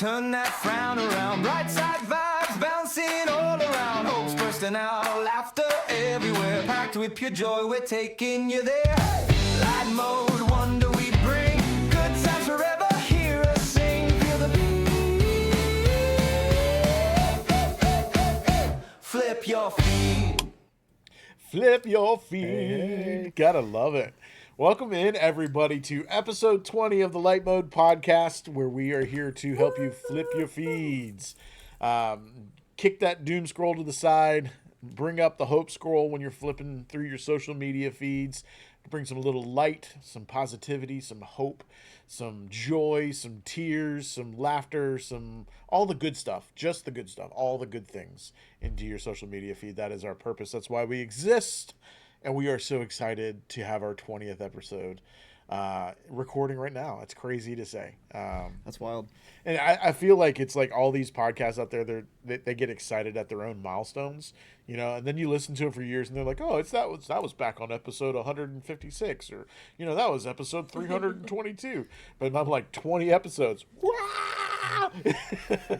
turn that frown around. Bright side vibes bouncing all around. Hopes bursting out, laughter everywhere. Packed with pure joy, we're taking you there. Light mode, wonder we bring. Good times forever, hear us sing. Feel the beat. Flip your feet. Flip your feet. Gotta love it. Welcome in, everybody, to episode 20 of the LightMode Podcast, where we are here to help you flip your feeds. Kick that doom scroll to the side. Bring up the hope scroll when you're flipping through your social media feeds. Bring some little light, some positivity, some hope, some joy, some tears, some laughter, all the good stuff, just the good stuff, all the good things into your social media feed. That is our purpose. That's why we exist. And we are so excited to have our 20th episode recording right now. It's crazy to say. That's wild. And I feel like it's like all these podcasts out there, they get excited at their own milestones, you know, and then you listen to it for years and they're like, oh, that was back on episode 156, or, you know, that was episode 322. But I'm like, 20 episodes. Wow!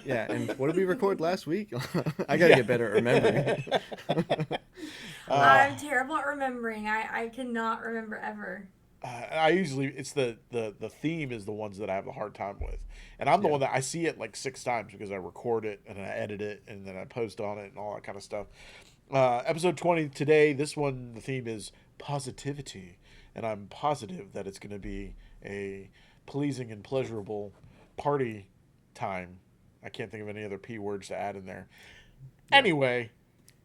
Yeah, and what did we record last week? I got to get better at remembering. I'm terrible at remembering. I cannot remember ever. It's the theme is the ones that I have a hard time with. And I'm the one that I see it like 6 times because I record it and I edit it and then I post on it and all that kind of stuff. Episode 20 today, this one, the theme is positivity. And I'm positive that it's going to be a pleasing and pleasurable party time. I can't think of any other P words to add in there. Yeah. Anyway,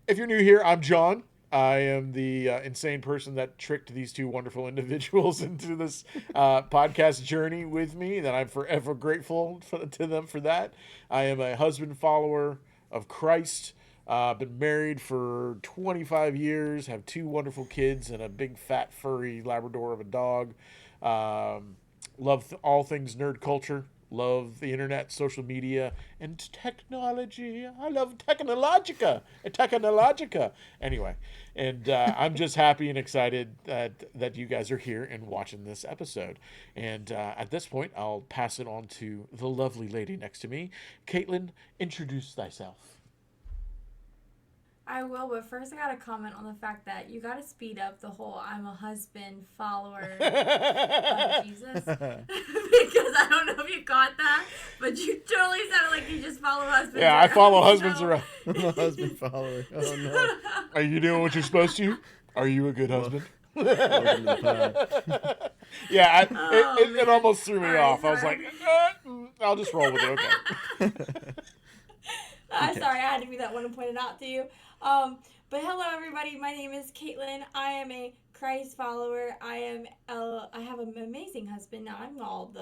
if you're new here, I'm John. I am the insane person that tricked these two wonderful individuals into this podcast journey with me, that I'm forever grateful to them for that. I am a husband follower of Crist. Been married for 25 years, have 2 wonderful kids and a big fat furry Labrador of a dog. Love all things nerd culture. Love the internet, social media, and technology. I love technologica. Anyway, and I'm just happy and excited that you guys are here and watching this episode. And at this point, I'll pass it on to the lovely lady next to me. Katelyn, introduce thyself. I will, but first I gotta comment on the fact that you gotta speed up the whole I'm a husband follower of Jesus. Because I don't know if you caught that, but you totally sounded like you just follow husbands. Yeah, I follow husbands around. I'm a husband follower. Oh, no. Are you doing what you're supposed to? Are you a good husband? Yeah, it almost threw me off. Sorry. I was like, I'll just roll with it, okay. Sorry, I had to be that one and point it out to you. But hello, everybody. My name is Katelyn. I am a Christ follower. I have an amazing husband. Now I'm all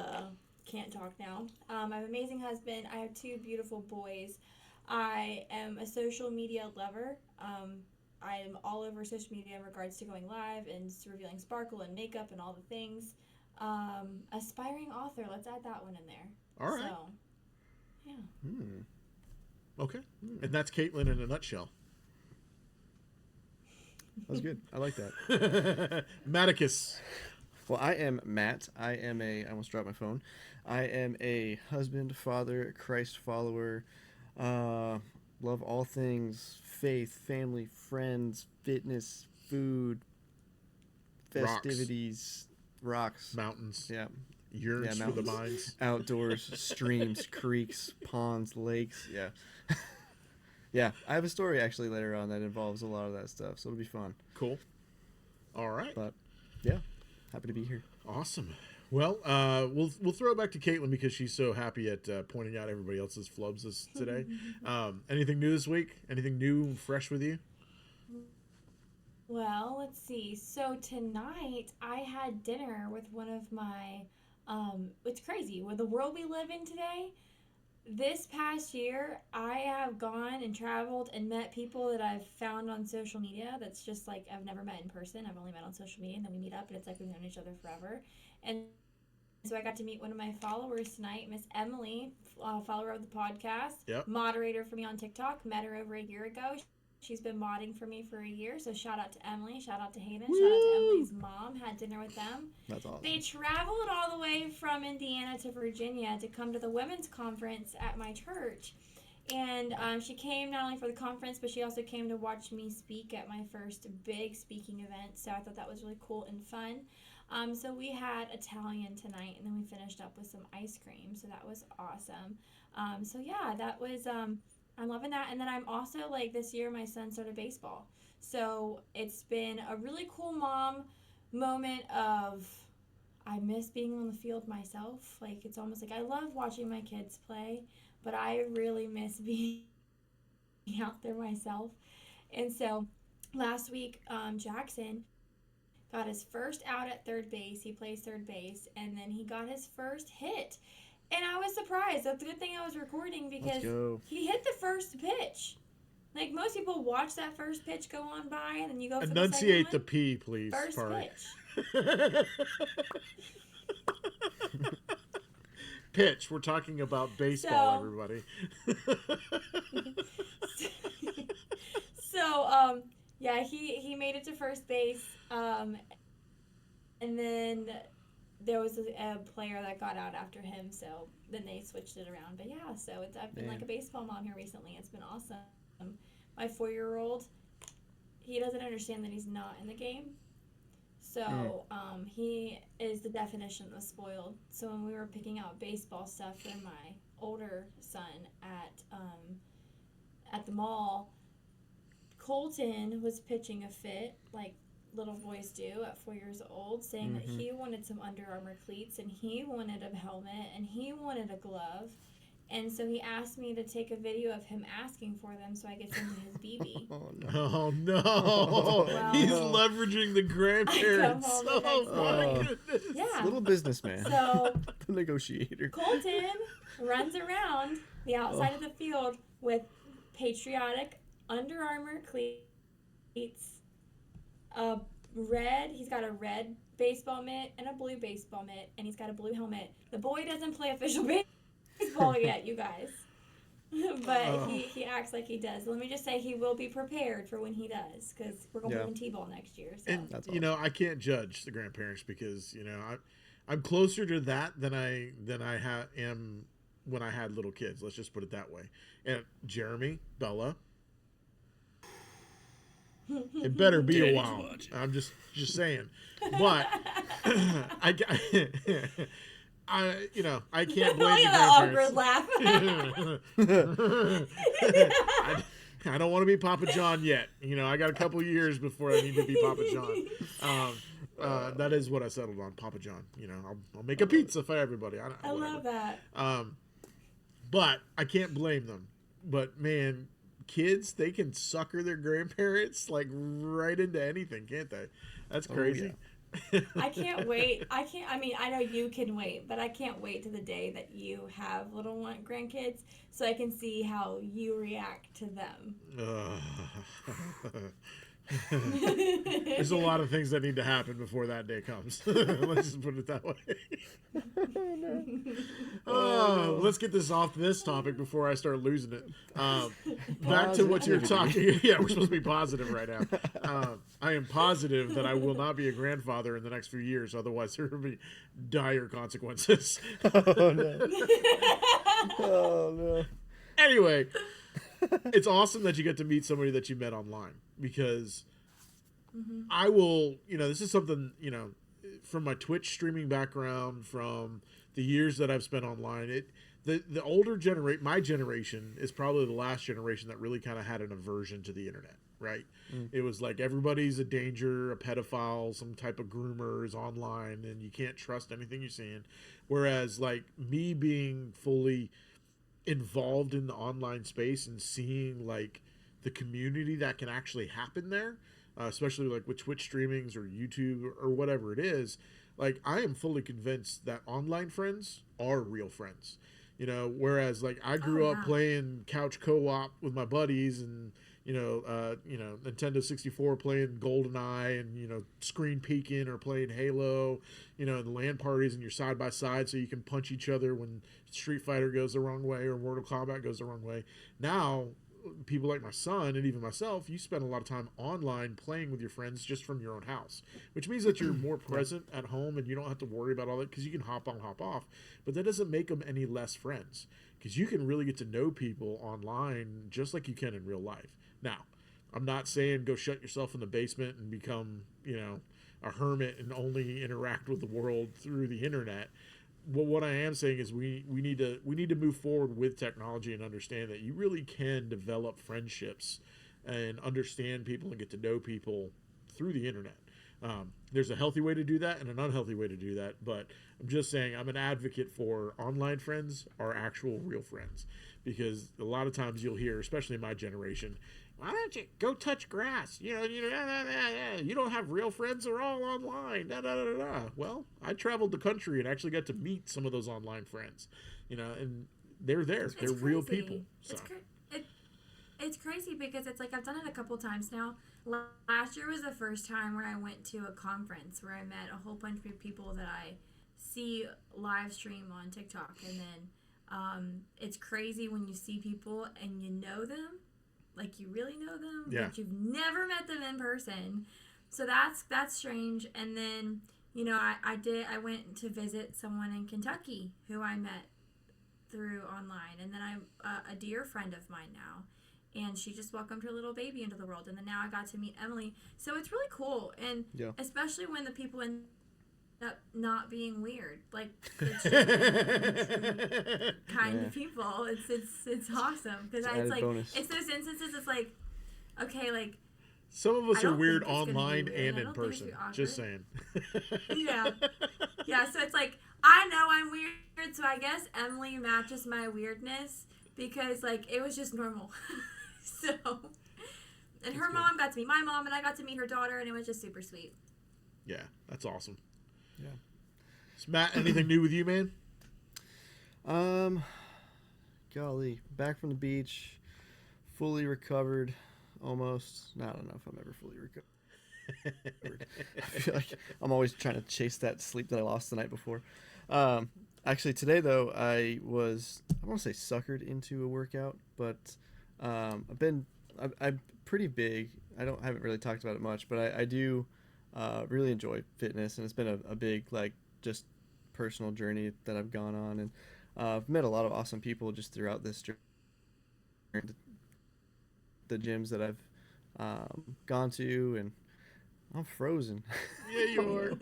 can't talk now. I have an amazing husband. I have 2 beautiful boys. I am a social media lover. I am all over social media in regards to going live and revealing sparkle and makeup and all the things. Aspiring author. Let's add that one in there. All right. So, yeah. Okay. And that's Katelyn in a nutshell. That was good. I like that. Maticus. Well, I am Matt. I almost dropped my phone. I am a husband, father, Christ follower. Love all things faith, family, friends, fitness, food, festivities, rocks. Mountains. Yeah. Yearns for the mines. Outdoors, streams, creeks, ponds, lakes. Yeah. Yeah, I have a story actually later on that involves a lot of that stuff, so it'll be fun. Cool. All right. But yeah, happy to be here. Awesome. Well, we'll throw it back to Katelyn because she's so happy at pointing out everybody else's flubs today. Anything new this week? Anything new and fresh with you? Well, let's see. So tonight I had dinner with one of my, it's crazy. With the world we live in today, this past year, I have gone and traveled and met people that I've found on social media that's just like I've never met in person. I've only met on social media, and then we meet up, and it's like we've known each other forever. And so I got to meet one of my followers tonight, Miss Emily, follower of the podcast, moderator for me on TikTok. Met her over a year ago. She's been modding for me for a year, so shout out to Emily, shout out to Hayden, shout out to Emily's mom. Had dinner with them. That's awesome. They traveled all the way from Indiana to Virginia to come to the women's conference at my church. And she came not only for the conference, but she also came to watch me speak at my first big speaking event. So I thought that was really cool and fun. So we had Italian tonight, and then we finished up with some ice cream. So that was awesome. So yeah, that was... I'm loving that. And then I'm also, like, this year my son started baseball. So it's been a really cool mom moment of I miss being on the field myself. Like, it's almost like I love watching my kids play, but I really miss being out there myself. And so last week, Jackson got his first out at third base. He plays third base. And then he got his first hit. And I was surprised. That's a good thing I was recording because he hit the first pitch. Like, most people watch that first pitch go on by, and then you go for Enunciate the the P, please. first Parry. pitch. Pitch. We're talking about baseball, everybody. So, yeah, he made it to first base, and then there was a player that got out after him, so then they switched it around. But yeah, so I've been like a baseball mom here recently. It's been awesome. My 4-year-old, he doesn't understand that he's not in the game. So he is the definition of spoiled. So when we were picking out baseball stuff for my older son at the mall, Colton was pitching a fit, like little boys do at 4 years old, saying that he wanted some Under Armour cleats and he wanted a helmet and he wanted a glove. And so he asked me to take a video of him asking for them so I could send him his BB. Oh no! Well, He's leveraging the grandparents. Oh my goodness! Yeah. Little businessman. So The negotiator. Colton runs around the outside of the field with patriotic Under Armour cleats, he's got a red baseball mitt and a blue baseball mitt, and he's got a blue helmet. The boy doesn't play official baseball yet, you guys. But he acts like he does. Let me just say he will be prepared for when he does, because we're going to play in T-ball next year. So. And, That's you know, I can't judge the grandparents because, you know, I'm closer to that than I am when I had little kids. Let's just put it that way. And Jeremy, Bella, it better be a while. I'm just saying. But I can't blame the grandparents. I don't want to be Papa John yet. You know, I got a couple years before I need to be Papa John. That is what I settled on, Papa John. You know, I'll make a pizza for everybody. I love that. But I can't blame them. But man, kids, they can sucker their grandparents like right into anything, can't they? That's crazy. Yeah. I can't wait. I mean, I know you can wait, but I can't wait to the day that you have little grandkids so I can see how you react to them. There's a lot of things that need to happen before that day comes. Let's just put it that way. Let's get this off this topic before I start losing it. Back to what you're talking. Yeah, we're supposed to be positive right now. I am positive that I will not be a grandfather in the next few years. Otherwise, there will be dire consequences. Oh no! Oh no! Anyway, it's awesome that you get to meet somebody that you met online because I will, you know, this is something, you know, from my Twitch streaming background, from the years that I've spent online, the older generation, my generation is probably the last generation that really kind of had an aversion to the internet, right? It was like everybody's a danger, a pedophile, some type of groomer is online and you can't trust anything you're seeing. Whereas like me being fully involved in the online space and seeing like the community that can actually happen there, especially like with Twitch streamings or YouTube or whatever it is, like I am fully convinced that online friends are real friends, you know, whereas like I grew up playing couch co-op with my buddies and Nintendo 64 playing GoldenEye and, you know, screen peeking or playing Halo, you know, in the LAN parties and you're side by side so you can punch each other when Street Fighter goes the wrong way or Mortal Kombat goes the wrong way. Now, people like my son and even myself, you spend a lot of time online playing with your friends just from your own house, which means that you're more present at home and you don't have to worry about all that because you can hop on, hop off. But that doesn't make them any less friends, because you can really get to know people online just like you can in real life. Now, I'm not saying go shut yourself in the basement and become, a hermit and only interact with the world through the internet. Well, what I am saying is we need to move forward with technology and understand that you really can develop friendships and understand people and get to know people through the internet. There's a healthy way to do that and an unhealthy way to do that, but I'm just saying I'm an advocate for online friends are actual real friends, because a lot of times you'll hear, especially in my generation, why don't you go touch grass? You don't have real friends, they're all online. Well, I traveled the country and actually got to meet some of those online friends, and they're there. They're real people. So. It's crazy because it's like I've done it a couple times now. Last year was the first time where I went to a conference where I met a whole bunch of people that I see live stream on TikTok. And then it's crazy when you see people and you know them, like you really know them, but you've never met them in person. So that's strange. And then, I went to visit someone in Kentucky who I met through online. And then I'm a dear friend of mine now. And she just welcomed her little baby into the world. And then now I got to meet Emily. So it's really cool. And especially when the people end up not being weird. Like, it's just kind of people. It's awesome. Because it's like, it's those instances, it's like, okay, like. Some of us are weird online and in person. Just saying. Yeah, so it's like, I know I'm weird. So I guess Emily matches my weirdness. Because, like, it was just normal. So, and her mom got to meet my mom, and I got to meet her daughter, and it was just super sweet. Yeah, that's awesome. Yeah. So Matt, anything new with you, man? Golly, back from the beach, fully recovered, almost. I don't know if I'm ever fully recovered. I feel like I'm always trying to chase that sleep that I lost the night before. Actually, today, though, I want to say suckered into a workout, but I'm pretty big. I haven't really talked about it much, but I do really enjoy fitness, and it's been a big, like, just personal journey that I've gone on, and I've met a lot of awesome people just throughout this journey. The gyms that I've gone to, and I'm frozen. Yeah, you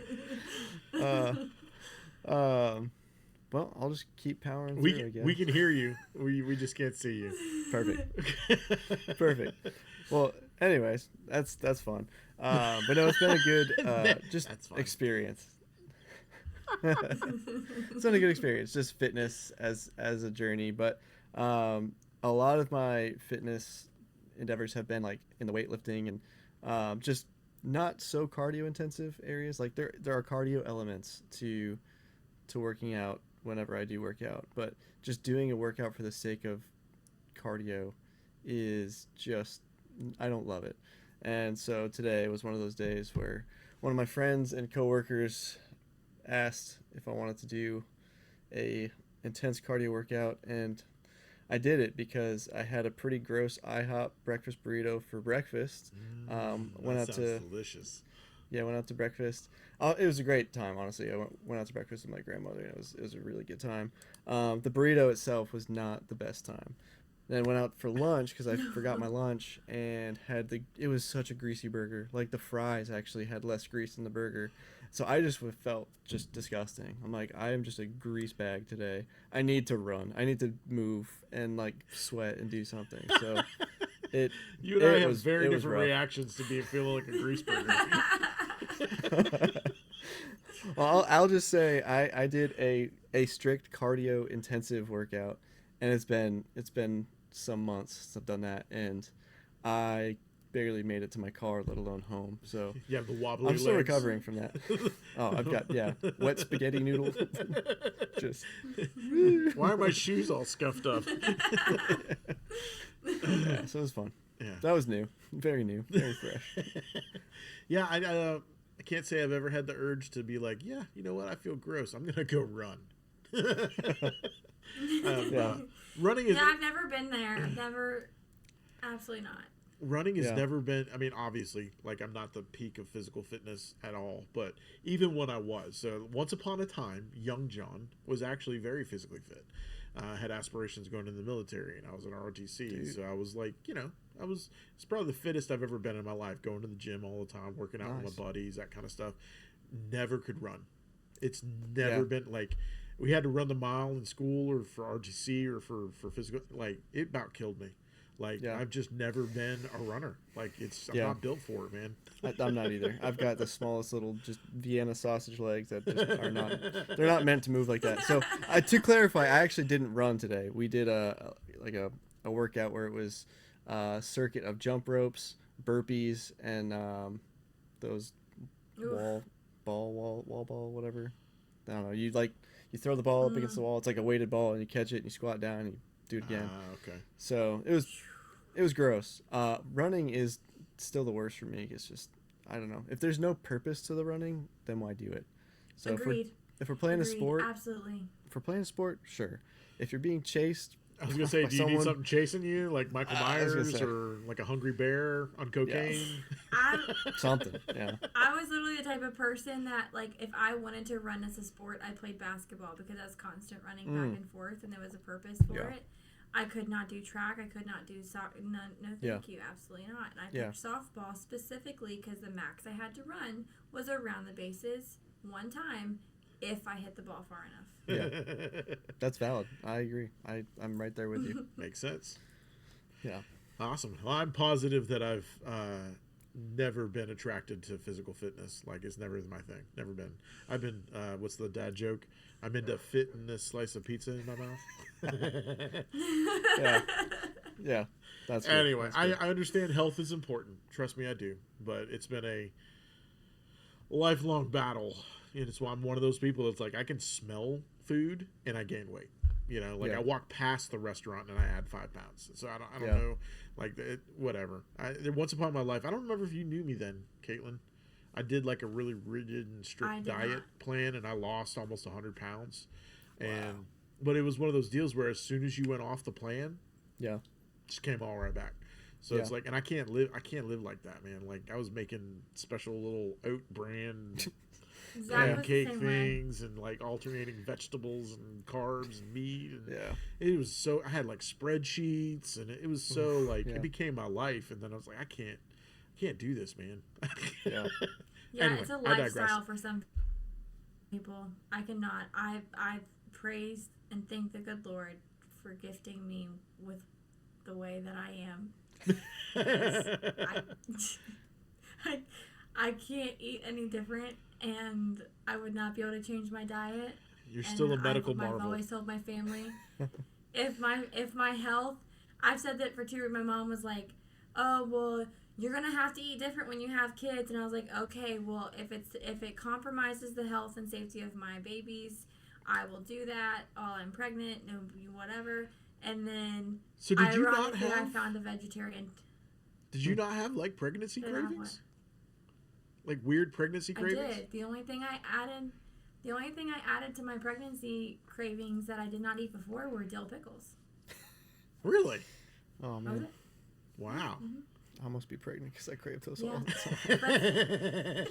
are. Well, I'll just keep powering through, I guess. We can hear you. We just can't see you. Perfect. Well, anyways, that's fun. But no, it's been a good experience. It's been a good experience, just fitness as a journey. But a lot of my fitness endeavors have been like in the weightlifting and just not so cardio intensive areas. Like there are cardio elements to working out whenever I do work out, but just doing a workout for the sake of cardio is just, I don't love it. And so today was one of those days where one of my friends and coworkers asked if I wanted to do a intense cardio workout, and I did it because I had a pretty gross IHOP breakfast burrito for breakfast. Delicious. Yeah, went out to breakfast. It was a great time, honestly. I went out to breakfast with my grandmother, and it was a really good time. The burrito itself was not the best time. Then went out for lunch because I forgot my lunch, and it was such a greasy burger. Like, the fries actually had less grease in the burger. So I just felt just disgusting. I'm like, I am just a grease bag today. I need to run. I need to move and, like, sweat and do something. So you and I have very different reactions to feeling like a grease burger. Well, I'll just say I did a strict cardio intensive workout, and it's been some months since I've done that, and I barely made it to my car, let alone home. So you have the wobbly I'm still legs. Recovering from that. Oh, I've got wet spaghetti noodles. Just why are my shoes all scuffed up? Yeah, so it was fun. Yeah, that was new, very fresh. Yeah, I can't say I've ever had the urge to be like, yeah, you know what, I feel gross, I'm gonna go run. Yeah. Running is. Yeah, I've never been there. I've never. Absolutely not. Running has never been, I mean, obviously, like, I'm not the peak of physical fitness at all, but even when I was, so once upon a time, young John was actually very physically fit. Had aspirations going into the military, and I was an ROTC, so I was like, it's probably the fittest I've ever been in my life, going to the gym all the time, working out with my buddies, that kind of stuff. Never could run. It's never been, like, we had to run the mile in school or for RTC or for physical, like, it about killed me. Like, I've just never been a runner. Like, I'm not built for it, man. I'm not either. I've got the smallest little just Vienna sausage legs that just are not, they're not meant to move like that. So to clarify, I actually didn't run today. We did a workout where it was a circuit of jump ropes, burpees, and those wall ball, whatever. I don't know. You throw the ball up against the wall. It's like a weighted ball, and you catch it, and you squat down, and you do it again. Okay. So it was gross. Running is still the worst for me. It's just, I don't know. If there's no purpose to the running, then why do it? So Agreed. If we're playing a sport, absolutely. If we're playing a sport, sure. If you're being chased, I was gonna say, do you need something chasing you, like Michael Myers or like a hungry bear on cocaine? Something. Yeah. I was literally the type of person that, like, if I wanted to run as a sport, I played basketball because I was constant running back and forth, and there was a purpose for it. I could not do track. I could not do soccer. No, thank you. Absolutely not. And I picked softball specifically because the max I had to run was around the bases one time if I hit the ball far enough. Yeah, that's valid. I agree. I'm right there with you. Makes sense. Yeah. Awesome. Well, I'm positive that I've never been attracted to physical fitness. Like, it's never my thing. Never been. I've been, what's the dad joke? I'm into fitting this slice of pizza in my mouth. Yeah. That's good. Anyway, I understand health is important. Trust me, I do. But it's been a lifelong battle. And it's why I'm one of those people that's like, I can smell food and I gain weight. I walk past the restaurant and I add 5 pounds. So I don't know, like, whatever. Once upon my life, I don't remember if you knew me then, Katelyn. I did like a really rigid and strict diet plan, and I lost almost 100 pounds. But it was one of those deals where as soon as you went off the plan, it just came all right back. So it's like, and I can't live like that, man. Like, I was making special little oat brand cake things and like alternating vegetables and carbs and meat. And it was so, I had like spreadsheets, and it was so like, it became my life. And then I was like, I can't do this, man. Anyway, it's a lifestyle for some people. I cannot. I praise and thank the good Lord for gifting me with the way that I am. I can't eat any different, and I would not be able to change my diet. You're still a medical marvel. I've always told my family, if my health, I've said that for 2 years. My mom was like, "Oh, well, you're gonna have to eat different when you have kids," and I was like, "Okay, well, if it compromises the health and safety of my babies, I will do that while I'm pregnant, no, whatever." And then, so did you not have? I found a vegetarian. Did you not have like pregnancy cravings? Like weird pregnancy cravings? I did. The only thing I added to my pregnancy cravings that I did not eat before were dill pickles. Really? Oh man! Wow. Mm-hmm. I must be pregnant because I crave those yeah. all the time.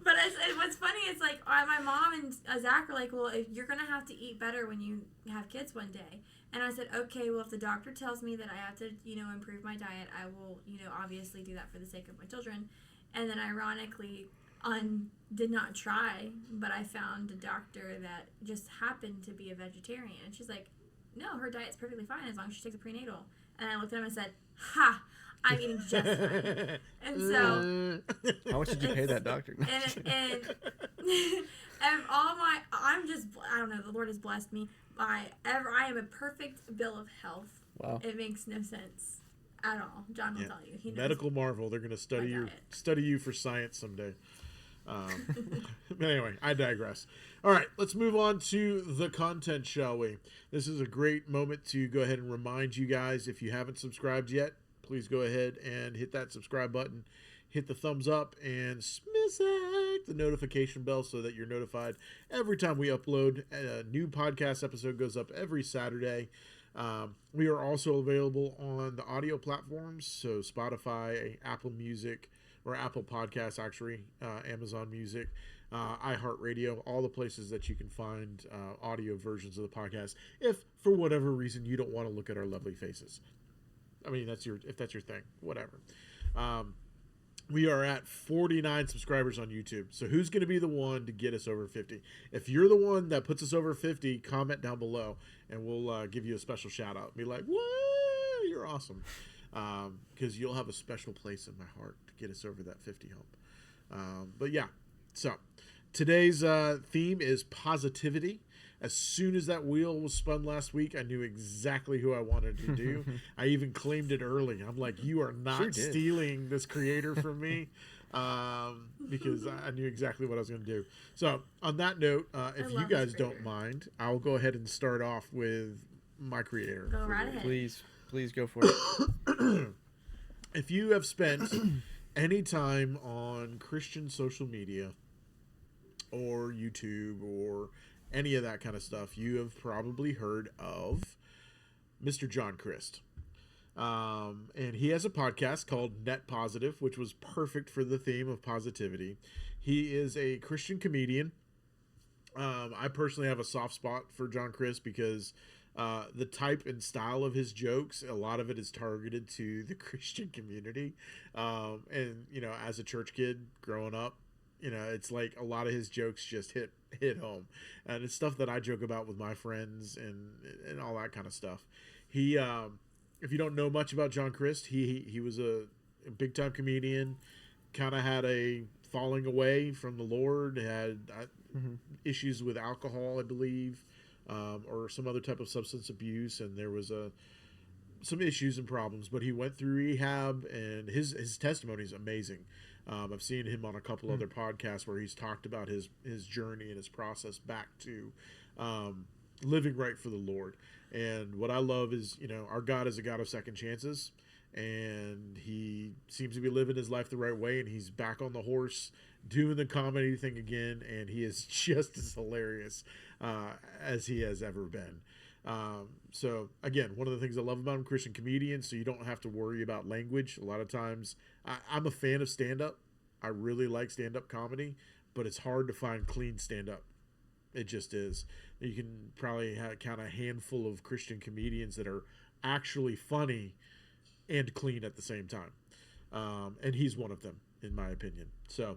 But what's funny is like my mom and Zach are like, "Well, if you're gonna have to eat better when you have kids one day," and I said, "Okay, well, if the doctor tells me that I have to, improve my diet, I will, obviously do that for the sake of my children." And then ironically, did not try, but I found a doctor that just happened to be a vegetarian, and she's like, "No, her diet's perfectly fine as long as she takes a prenatal." And I looked at him and said, "Ha! I'm eating just fine." And so, how much did you pay that doctor? and I don't know. The Lord has blessed me. I am a perfect bill of health. Wow. It makes no sense at all. John will tell you. He knows medical marvel. They're going to study you for science someday. But anyway, I digress. All right, let's move on to the content, shall we? This is a great moment to go ahead and remind you guys, if you haven't subscribed yet, please go ahead and hit that subscribe button, hit the thumbs up, and smash the notification bell so that you're notified every time we upload. A new podcast episode goes up every Saturday. We are also available on the audio platforms, so Spotify, Apple Music, or Apple Podcasts, actually, Amazon Music, iHeartRadio, all the places that you can find audio versions of the podcast. If for whatever reason you don't want to look at our lovely faces, I mean, if that's your thing, whatever. We are at 49 subscribers on YouTube. So who's going to be the one to get us over 50? If you're the one that puts us over 50, comment down below, and we'll give you a special shout out. Be like, whoa, you're awesome. Because you'll have a special place in my heart to get us over that 50 hump. But yeah, so today's theme is positivity. As soon as that wheel was spun last week, I knew exactly who I wanted to do. I even claimed it early. I'm like, you are not stealing this creator from me, because I knew exactly what I was going to do. So on that note, if you guys don't mind, I'll go ahead and start off with my creator. Go right ahead. Please go for it. If you have spent any time on Christian social media or YouTube or any of that kind of stuff, you have probably heard of Mr. John Crist. And he has a podcast called Net Positive, which was perfect for the theme of positivity. He is a Christian comedian. I personally have a soft spot for John Crist because the type and style of his jokes, a lot of it is targeted to the Christian community. And, as a church kid growing up, it's like a lot of his jokes just hit home, and it's stuff that I joke about with my friends and all that kind of stuff. He, if you don't know much about John Crist, he was a big time comedian, kind of had a falling away from the Lord, had issues with alcohol, I believe, or some other type of substance abuse, and there was some issues and problems, but he went through rehab, and his testimony is amazing. I've seen him on a couple other podcasts where he's talked about his journey and his process back to living right for the Lord. And what I love is, our God is a God of second chances, and he seems to be living his life the right way, and he's back on the horse doing the comedy thing again, and he is just as hilarious as he has ever been. So again, one of the things I love about him, Christian comedians, so you don't have to worry about language. A lot of times I'm a fan of stand-up. I really like stand-up comedy, but it's hard to find clean stand-up. It just is. You can probably count a handful of Christian comedians that are actually funny and clean at the same time. And he's one of them, in my opinion. So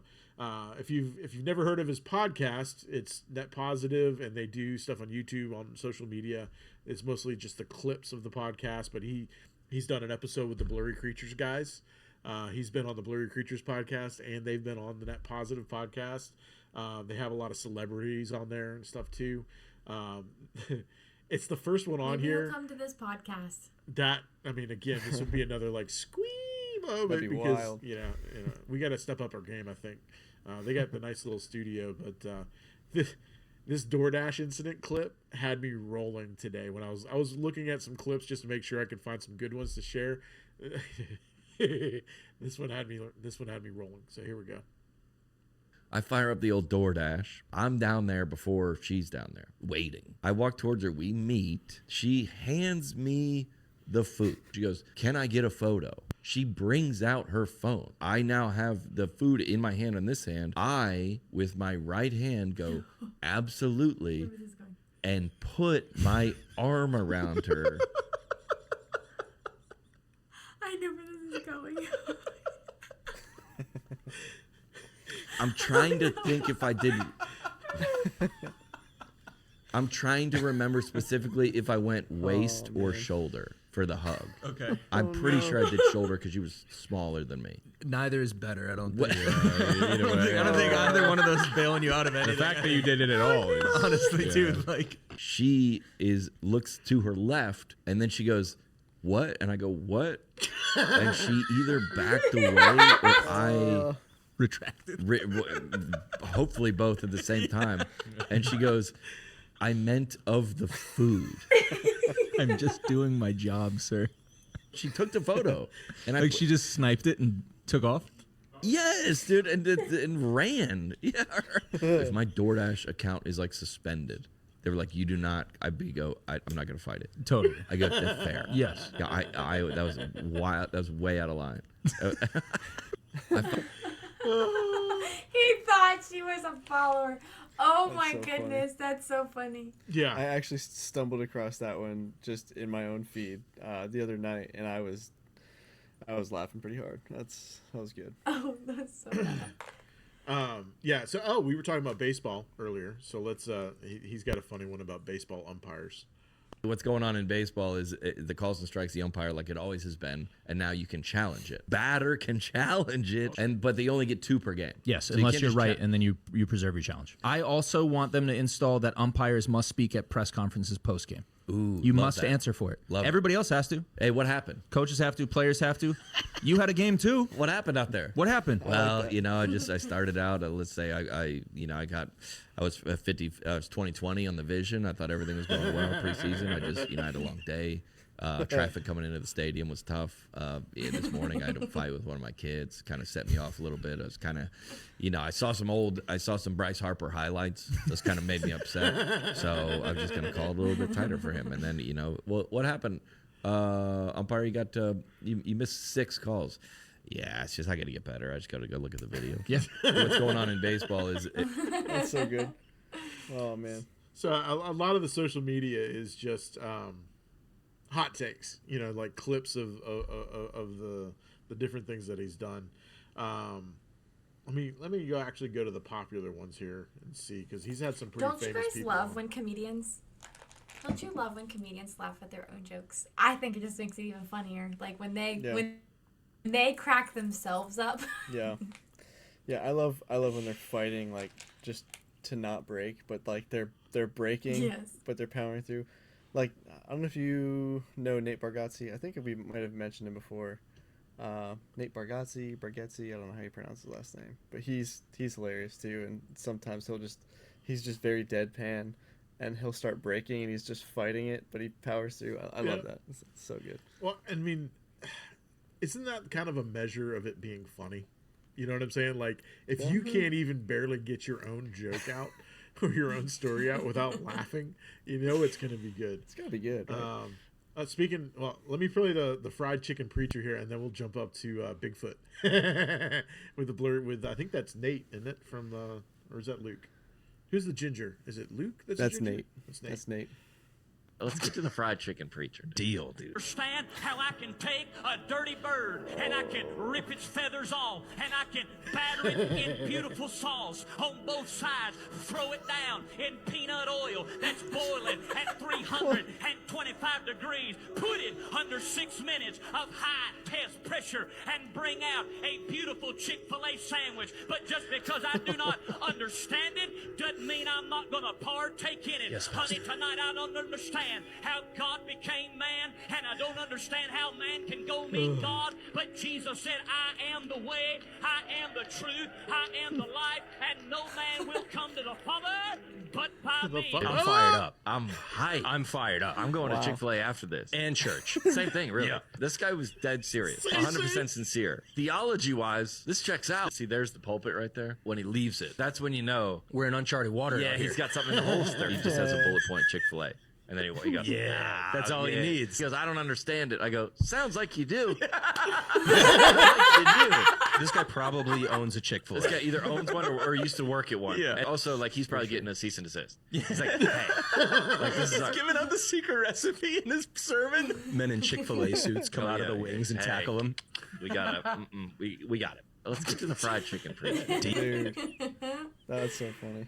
if you've never heard of his podcast, it's Net Positive, and they do stuff on YouTube, on social media. It's mostly just the clips of the podcast, but he's done an episode with the Blurry Creatures guys. He's been on the Blurry Creatures podcast, and they've been on the Net Positive podcast. They have a lot of celebrities on there and stuff too. It's the first one on here. Maybe he'll come to this podcast. Again, this would be another like squee moment. That'd be because wild. We got to step up our game, I think. They got the nice little studio, but this DoorDash incident clip had me rolling today when I was looking at some clips just to make sure I could find some good ones to share. This one had me rolling. So here we go. I fire up the old DoorDash. I'm down there before she's down there waiting. I walk towards her. We meet. She hands me the food. She goes, "Can I get a photo?" She brings out her phone. I now have the food in my hand on this hand. I, with my right hand, go, "Absolutely," and put my arm around her. I know where this is going. I'm trying to think if I didn't. I'm trying to remember specifically if I went waist or shoulder for the hug. Okay. I'm pretty sure I did shoulder because she was smaller than me. Neither is better, I don't think. I don't think either one of those is bailing you out of anything. The fact that you did it at all is... Honestly, dude, like... She looks to her left, and then she goes, "What?" And I go, "What?" And she either backed away or I... Retracted. Hopefully both at the same time. And she goes, "I meant of the food." I'm just doing my job, sir. She took the photo. And she just sniped it and took off? Yes, dude, and ran. Yeah. If my DoorDash account is like suspended. They were like, "You do not." I'm not gonna fight it. Totally. I go, "That's fair." Yes. Yeah, I that was wild. That was way out of line. He thought she was a follower. Oh That's my so goodness, that's so funny. Yeah. I actually stumbled across that one just in my own feed the other night, and I was laughing pretty hard. That was good. Oh, that's so bad. Yeah. So, we were talking about baseball earlier. So let's. He's got a funny one about baseball umpires. What's going on in baseball is the calls and strikes the umpire like it always has been, and now you can challenge it. Batter can challenge it, but they only get 2 per game. Yes, So unless can't you're just right, and then you preserve your challenge. I also want them to install that umpires must speak at press conferences post game. Ooh, You love must that. answer for it. Love it. Everybody else has to. Hey, what happened? Coaches have to. Players have to. You had a game too. What happened out there? What happened? Well, I started out. Let's say I was 50. I was 20/20 on the vision. I thought everything was going well preseason. I had a long day. Traffic coming into the stadium was tough. This morning I had a fight with one of my kids. Kind of set me off a little bit. I was kind of, I saw some Bryce Harper highlights. Those kind of made me upset. So I was just gonna call it a little bit tighter for him. And then what happened? Umpire, you missed 6 calls. Yeah, it's just I got to get better. I just got to go look at the video. Yeah. What's going on in baseball is That's so good. Oh man. So a lot of the social media is just hot takes, like clips of the different things that he's done. Let me go to the popular ones here and see, because he's had some pretty Don't you famous guys people. love when comedians? Don't you love when comedians laugh at their own jokes? I think it just makes it even funnier. Like when they crack themselves up. Yeah. Yeah, I love when they're fighting, like, just to not break, but like they're breaking, Yes. but they're powering through. Like, I don't know if you know Nate Bargatze. I think we might have mentioned him before. Nate Bargatze, I don't know how you pronounce his last name, but he's hilarious too. And sometimes he's just very deadpan, and he'll start breaking, and he's just fighting it, but he powers through. I love that. It's so good. Well, I mean, isn't that kind of a measure of it being funny? You know what I'm saying? Like, if you can't even barely get your own joke out or your own story out without laughing, it's going to be good. It's gotta be good. Right? Let me play the fried chicken preacher here, and then we'll jump up to Bigfoot with the blur. I think that's Nate, isn't it? Or is that Luke? Who's the ginger? Is it Luke? That's ginger? Nate. That's Nate. That's Nate. let's get to the fried chicken preacher. Deal, dude. Understand how I can take a dirty bird and I can rip its feathers off and I can batter it in beautiful sauce on both sides, throw it down in peanut oil that's boiling at 325 degrees, put it under 6 minutes of high test pressure and bring out a beautiful Chick-fil-A sandwich. But just because I do not understand it doesn't mean I'm not going to partake in it. Yes, honey, tonight I don't understand how God became man, and I don't understand how man can go meet God, but Jesus said, I am the way, I am the truth, I am the life, and no man will come to the Father but by me. I'm fired up. I'm hyped. I'm fired up. I'm going to Chick-fil-A after this. And church. Same thing, really. Yeah. This guy was dead serious, 100% sincere. Theology-wise, this checks out. See, there's the pulpit right there. When he leaves it, that's when you know. We're in uncharted water. Yeah, out he's here. got something in the holster. He just has a bullet point Chick-fil-A. And then he goes, Yeah, that's all he needs. He goes, I don't understand it. I go, sounds like you do. This guy probably owns a Chick-fil-A. This guy either owns one or used to work at one. Yeah. And also, like, he's probably getting a cease and desist. He's like, hey, like, this is our... giving out the secret recipe in his sermon. Men in Chick-fil-A suits come out of the wings and tackle him. We got it. We got it. Let's get to the fried chicken, please. Dude, that's so funny.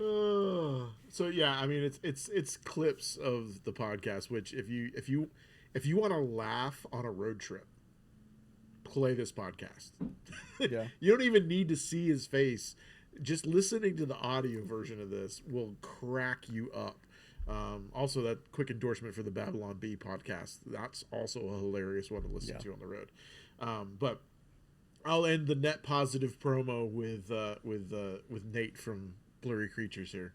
So yeah, I mean it's clips of the podcast. Which if you want to laugh on a road trip, play this podcast. Yeah. You don't even need to see his face. Just listening to the audio version of this will crack you up. Also, that quick endorsement for the Babylon Bee podcast. That's also a hilarious one to listen to on the road. But I'll end the net positive promo with Nate from Blurry Creatures here.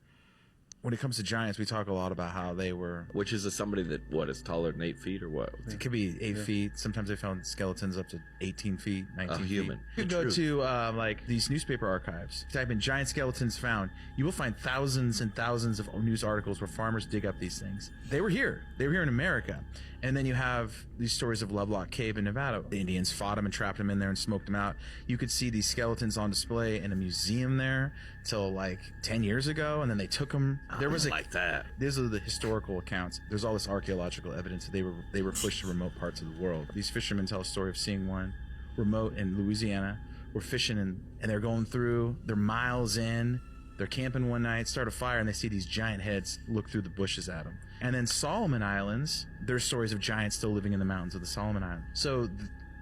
When it comes to giants, we talk a lot about how they were. Which is somebody that, what, is taller than 8 feet or what? It could be 8 feet. Sometimes they found skeletons up to 18 feet, 19 feet. Human. You go to like these newspaper archives, type in giant skeletons found. You will find thousands and thousands of news articles where farmers dig up these things. They were here. They were here in America. And then you have these stories of Lovelock Cave in Nevada. The Indians fought them and trapped them in there and smoked them out. You could see these skeletons on display in a museum there till like 10 years ago, and then they took them. There was like that. These are the historical accounts. There's all this archaeological evidence that they were pushed to remote parts of the world. These fishermen tell a story of seeing one remote in Louisiana. We're fishing and they're going through. They're miles in. They're camping one night, start a fire, and they see these giant heads look through the bushes at them. And then Solomon Islands, there's stories of giants still living in the mountains of the Solomon Islands. So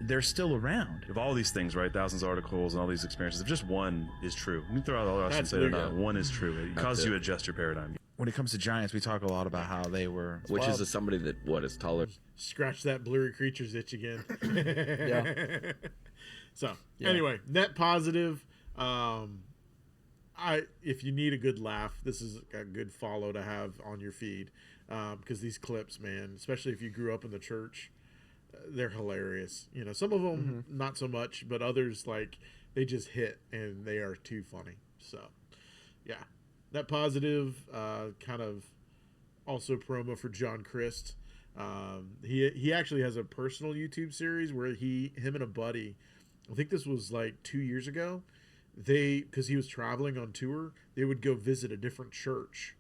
they're still around. Of all these things, right? Thousands of articles and all these experiences, if just one is true, you throw out all the rest and say they're not. One is true. It causes you to adjust your paradigm. When it comes to giants, we talk a lot about how they were. Which is somebody that, what, is taller. Scratch that blurry creatures itch again. Yeah. So anyway, net positive. If you need a good laugh, this is a good follow to have on your feed, because these clips, man, especially if you grew up in the church, they're hilarious. You know, some of them not so much, but others, like, they just hit and they are too funny. So yeah, net positive. Kind of also promo for John Crist. He actually has a personal YouTube series where him and a buddy, I think this was like 2 years ago, because he was traveling on tour, they would go visit a different church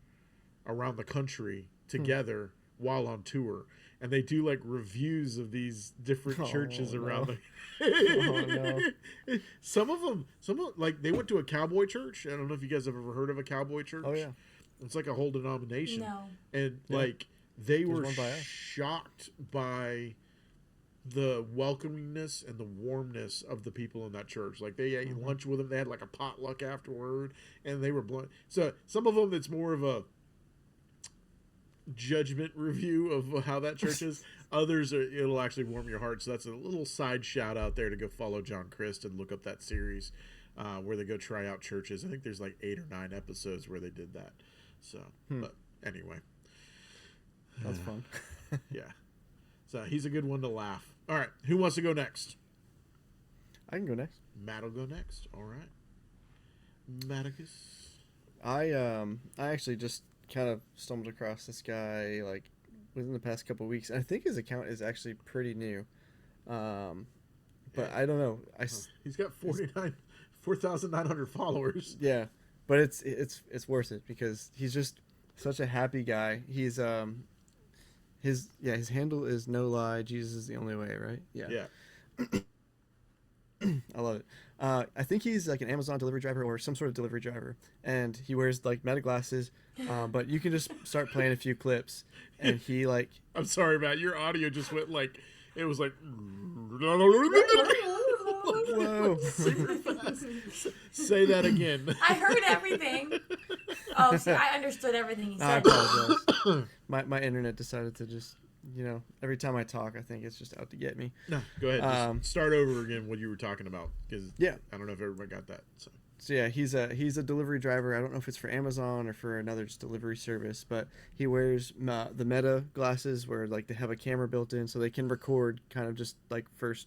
around the country together while on tour, and they do like reviews of these different churches around some of them like they went to a cowboy church. I don't know if you guys have ever heard of a cowboy church. Oh yeah, it's like a whole denomination. No. And like they were shocked by the welcomingness and the warmness of the people in that church. Like they ate lunch with them. They had like a potluck afterward, and they were blunt. So some of them, it's more of a judgment review of how that church is. Others it'll actually warm your heart. So that's a little side shout out there to go follow John Crist and look up that series where they go try out churches. I think there's like 8 or 9 episodes where they did that. So, but anyway, that's fun. Yeah. So he's a good one to laugh. All right, who wants to go next? I can go next. Matt will go next. All right, Matticus. I actually just kind of stumbled across this guy like within the past couple of weeks. I think his account is actually pretty new, but I don't know. He's got 4,900 followers. Yeah, but it's worth it because he's just such a happy guy. He's his handle is no lie, Jesus is the only way, right? Yeah. I love it. I think he's like an Amazon delivery driver or some sort of delivery driver, and he wears like meta glasses. But you can just start playing a few clips, and he like. I'm sorry, Matt. Your audio just went like it was like. Whoa! Super fast. Say that again. I heard everything. Oh, see, I understood everything he said. I apologize. My internet decided to just, every time I talk, I think it's just out to get me. No, go ahead. Just start over again what you were talking about, because I don't know if everybody got that. So yeah, he's a delivery driver. I don't know if it's for Amazon or for another just delivery service, but he wears the Meta glasses where like they have a camera built in, so they can record kind of just like first,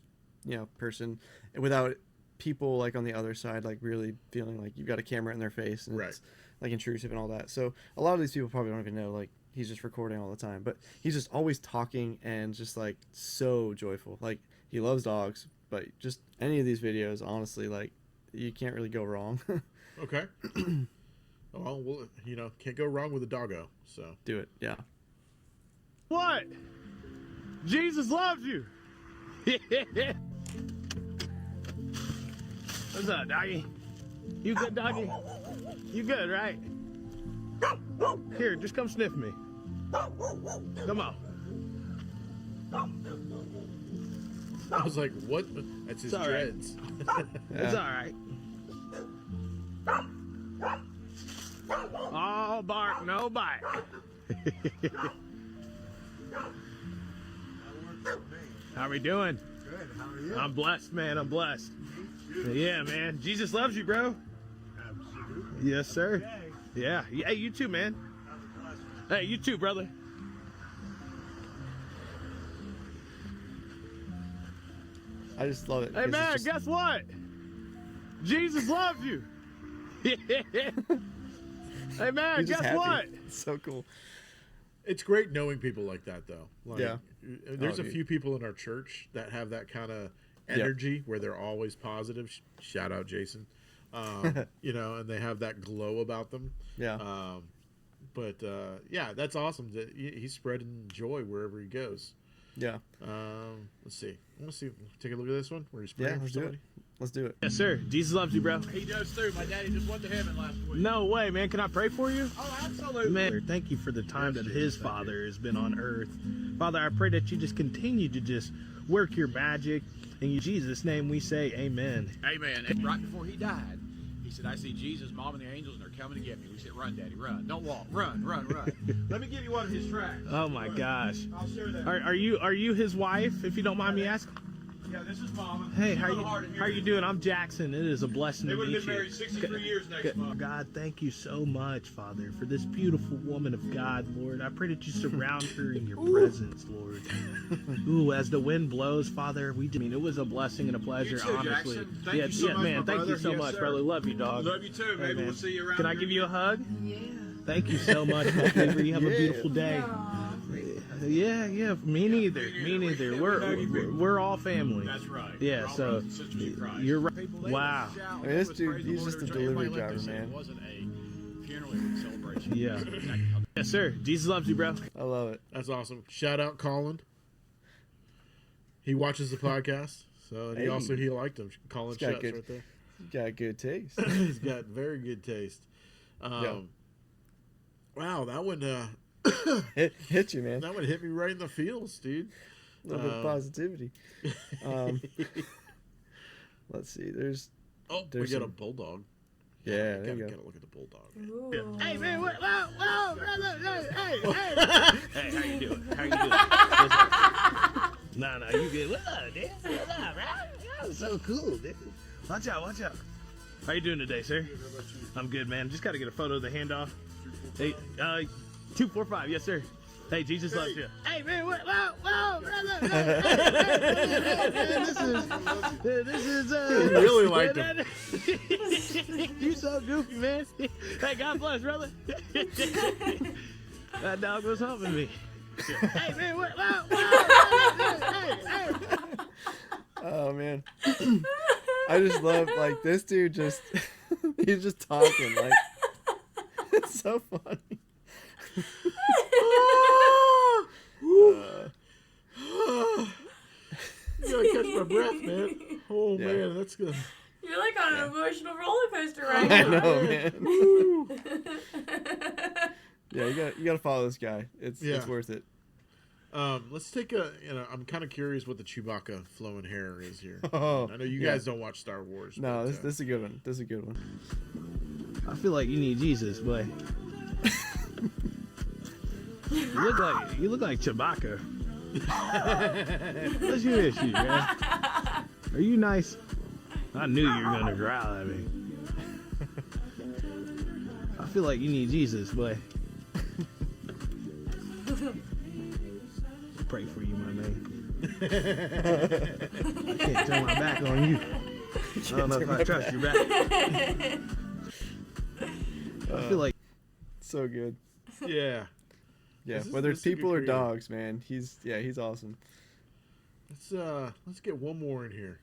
person, without people like on the other side like really feeling like you've got a camera in their face and it's like intrusive and all that. So a lot of these people probably don't even know like he's just recording all the time, but he's just always talking and just like so joyful. Like he loves dogs, but just any of these videos, honestly, like you can't really go wrong. Okay. Well, can't go wrong with a doggo. So do it. Yeah. What? Jesus loves you. What's up, doggy? You good, doggy? You good, right? Here, just come sniff me. Come on. I was like, what? That's his dreads. It's all right. All bark, no bite. How are we doing? Good. How are you? I'm blessed, man. I'm blessed. Yeah, man. Jesus loves you, bro. Absolutely. Yes, sir. Yeah. Hey, you too, man. Hey, you too, brother. I just love it. Hey, 'cause man, it's just- guess what? Jesus loves you. Hey, man, he's just guess happy. what? It's so cool. It's great knowing people like that, though. Like, Yeah. There's Oh, a dude. few people in our church that have that kind of energy where they're always positive. Shout out Jason. And they have that glow about them. Yeah. Yeah, that's awesome. That he's spreading joy wherever he goes. Yeah. Let's see. I want to see. Take a look at this one. Where he's praying Yeah, for let's do somebody. it. Let's do it. Yes, sir. Jesus loves you, bro. He does too. My daddy just went to heaven last week. No way, man. Can I pray for you? Oh, absolutely. Man, thank you for the time that his father has been on earth. Father, I pray that you just continue to just work your magic. In Jesus' name we say amen. Amen. And right before he died, he said, I see Jesus, Mom, and the angels, and they're coming to get me. We said, run, Daddy, run. Don't walk. Run, run, run. Let me give you one of his tracks. Oh, my gosh. I'll share that. Are you his wife, if you don't mind me asking? Yeah, this is Mama. Hey, She's how a little hard to hear you doing? I'm Jackson. It is a blessing They to would meet have been you. married 63 years next month. God, thank you so much, Father, for this beautiful woman of God, Lord. I pray that you surround her in your presence, Lord. Ooh, as the wind blows, Father, it was a blessing and a pleasure, You too, honestly. Jackson. Thank you so much, man, my thank you brother. so Yes, much, sir. brother. Love you, dog. Love you too. Maybe man. we'll see you around. Can I here give you a hug? Yeah. Thank you so much, my favorite. You have a beautiful day. Aw. Yeah, me neither. Me neither. We're all family. That's right. Yeah, We're all so brothers and sisters in Christ. you're right. People, they Wow. would shout, I mean, they this would dude, praise the he's Lord just a in church. Everybody delivery looked and driver, said man. It wasn't a funeral, it was a celebration. Yeah. Yes, sir. Jesus loves you, bro. I love it. That's awesome. Shout out Colin. He watches the podcast, so and Hey. he liked him. Colin He's got Shuts good- right there. Got good taste. He's got very good taste. Wow, that one Hit you, man. that one hit me right in the feels, dude. A little bit of positivity. Let's see. There's We There's got a some- bulldog. yeah. There you Gotta go. look at the bulldog. Ooh. Hey, man, whoa, brother, hey. Hey, how you doing? No, you good. What's up, dude? What's up, bro? That was so cool, dude. Watch out. How you doing today, sir? I'm good, man. Just got to get a photo of the handoff. Hey, 245, yes, sir. Hey, Jesus loves you. Hey, man, whoa, brother. This is He really liked him. You so goofy, man. Hey, God bless, brother. That dog was humping me. Hey, man, hey. Oh man. I just love like this dude just he's just talking like it's so funny. You gotta catch my breath, man. Oh Yeah. man, that's good. You're like on an emotional roller coaster right I now. know, man. Yeah, you gotta follow this guy. It's worth it. Let's take I'm kind of curious what the Chewbacca flowing hair is here. Oh, I know you yeah. guys don't watch Star Wars. No, but, this is a good one. This is a good one. I feel like you need Jesus, boy. You look like Chewbacca. What's your issue, man? Are you nice? I knew you were gonna growl at me. I feel like you need Jesus, boy. Pray for you, my man. I can't turn my back on you. I don't know if I trust your back. I feel like So good. Yeah. Yeah, This is- whether this it's is good people or creative. dogs, man, he's awesome. Let's get one more in here.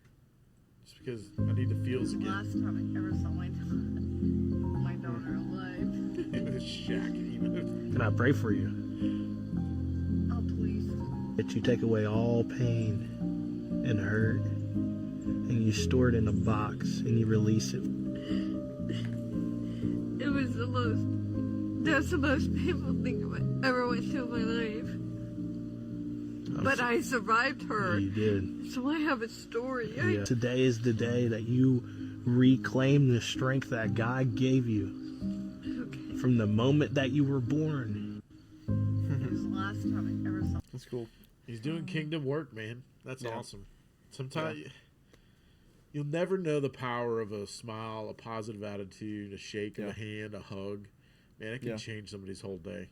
Just because I need the feels again. Last time I ever saw my daughter alive. Shaq. can I pray for you? Oh, please. That you take away all pain and hurt, and you store it in a box and you release it. It was that's the most painful thing I ever went through in my life. But I survived her. You did. So I have a story. Yeah. Today is the day that you reclaim the strength that God gave you from the moment that you were born. It was the last time I ever saw. That's cool. He's doing kingdom work, man. That's Yeah. awesome. Sometimes you'll never know the power of a smile, a positive attitude, a shake of a hand, a hug. Man, it can Yeah. change somebody's whole day.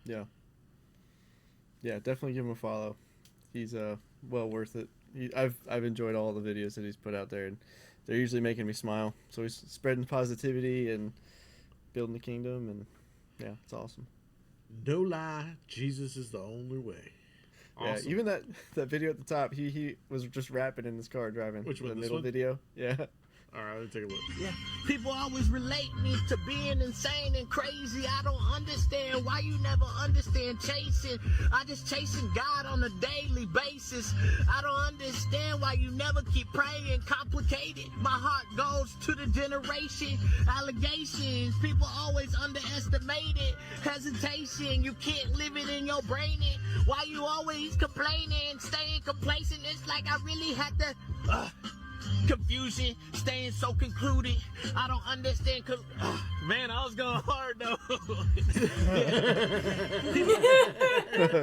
Yeah. Yeah, definitely give him a follow. He's well worth it. I've enjoyed all the videos that he's put out there, and they're usually making me smile. So he's spreading positivity and building the kingdom, and yeah, it's awesome. No lie, Jesus is the only way. Awesome. Yeah, even that video at the top, he was just rapping in his car driving. Which one? The This middle one? video. Yeah. All right, let's take a look. Yeah, people always relate me to being insane and crazy. I don't understand why you never understand chasing. I just chasing God on a daily basis. I don't understand why you never keep praying. Complicated. My heart goes to the generation. Allegations. People always underestimate it. Hesitation. You can't live it in your brain. Why you always complaining? Staying complacent. It's like I really had to... Confusion, staying so concluded. I don't understand. Man, I was going hard though.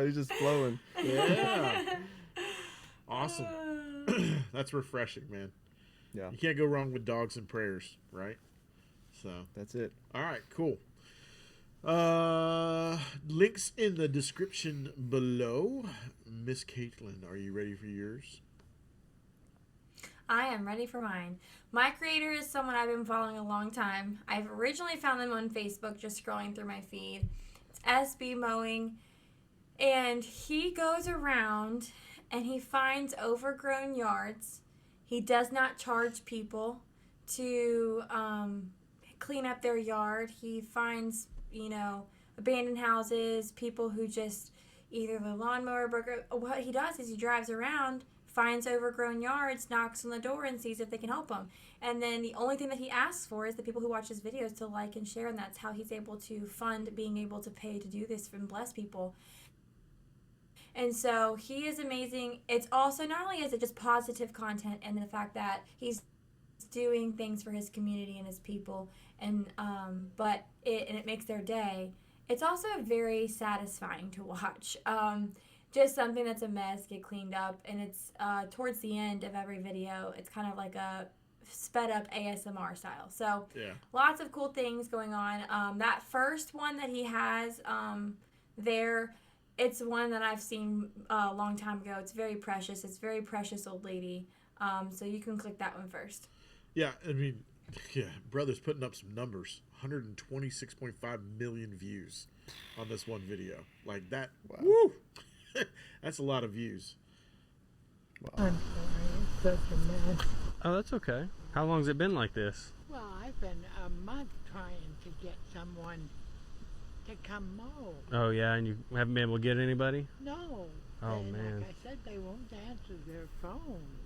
He's just flowing. Yeah. Awesome. That's refreshing, man. Yeah. You can't go wrong with dogs and prayers, right? So that's it. All right, cool. Links in the description below. Miss Katelyn, are you ready for yours? I am ready for mine. My creator is someone I've been following a long time. I've originally found them on Facebook just scrolling through my feed. It's SB Mowing. And he goes around and he finds overgrown yards. He does not charge people to clean up their yard. He finds, abandoned houses, people who just either the lawnmower broke. What he does is he drives around, finds overgrown yards, knocks on the door, and sees if they can help him. And then the only thing that he asks for is the people who watch his videos to like and share, and that's how he's able to fund being able to pay to do this and bless people. And so he is amazing. It's also, not only is it just positive content and the fact that he's doing things for his community and his people, and but it makes their day. It's also very satisfying to watch. Just something that's a mess get cleaned up, and it's towards the end of every video. It's kind of like a sped up ASMR style. So yeah, lots of cool things going on. That first one that he has there, it's one that I've seen a long time ago. It's very precious. It's very precious old lady. So you can click that one first. Yeah, I mean, brother's putting up some numbers. 126.5 million views on this one video. Like that. Wow. Woo! That's a lot of views. Wow. I'm sorry, it's such a mess. Oh, that's okay. How long has it been like this? Well, I've been a month trying to get someone to come mow. Oh, yeah, and you haven't been able to get anybody? No. Oh, and man. Like I said, they won't answer their phones.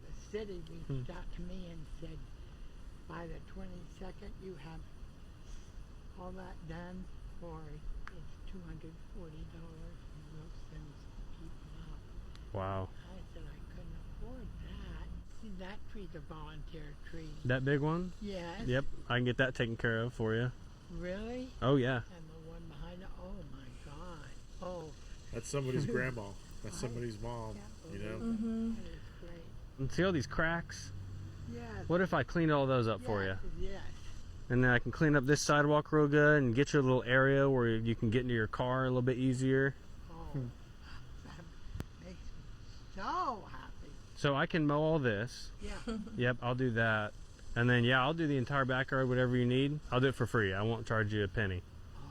The city reached out to me and said, by the 22nd, you have all that done for it's $240. Wow. I said I couldn't afford that. See, that tree's a volunteer tree. That big one? Yes. Yep, I can get that taken care of for you. Really? Oh, yeah. And the one behind it, oh my God. Oh. That's somebody's grandma. That's somebody's mom, you know? Mm-hmm. That is great. And see all these cracks? Yes. What if I cleaned all those up for you? Yes. And then I can clean up this sidewalk real good and get you a little area where you can get into your car a little bit easier. Oh. That makes me so happy. So I can mow all this. Yeah. Yep, I'll do that. And then, yeah, I'll do the entire backyard, whatever you need. I'll do it for free. I won't charge you a penny. Oh,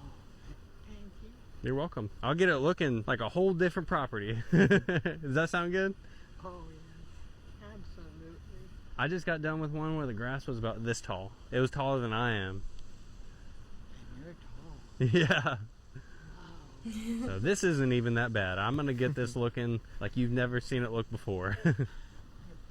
thank you. You're welcome. I'll get it looking like a whole different property. Does that sound good? Oh, yeah. Absolutely. I just got done with one where the grass was about this tall. It was taller than I am. And you're tall. Yeah. Wow. So this isn't even that bad. I'm going to get this looking like you've never seen it look before. Your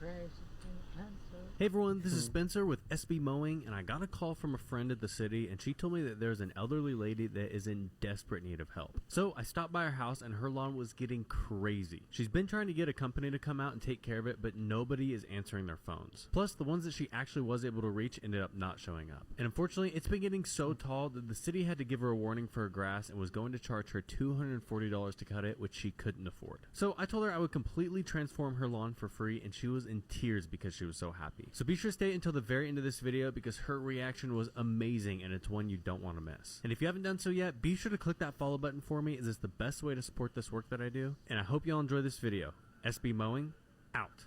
prayers have been answered. Hey everyone, this is Spencer with SB Mowing, and I got a call from a friend at the city, and she told me that there's an elderly lady that is in desperate need of help. So I stopped by her house, and her lawn was getting crazy. She's been trying to get a company to come out and take care of it, but nobody is answering their phones. Plus, the ones that she actually was able to reach ended up not showing up. And unfortunately, it's been getting so tall that the city had to give her a warning for her grass and was going to charge her $240 to cut it, which she couldn't afford. So I told her I would completely transform her lawn for free, and she was in tears because she was so happy. lady. So be sure to stay until the very end of this video because her reaction was amazing and it's one you don't want to miss. And if you haven't done so yet, be sure to click that follow button for me as it's the best way to support this work that I do. And I hope y'all enjoy this video. SB Mowing, out.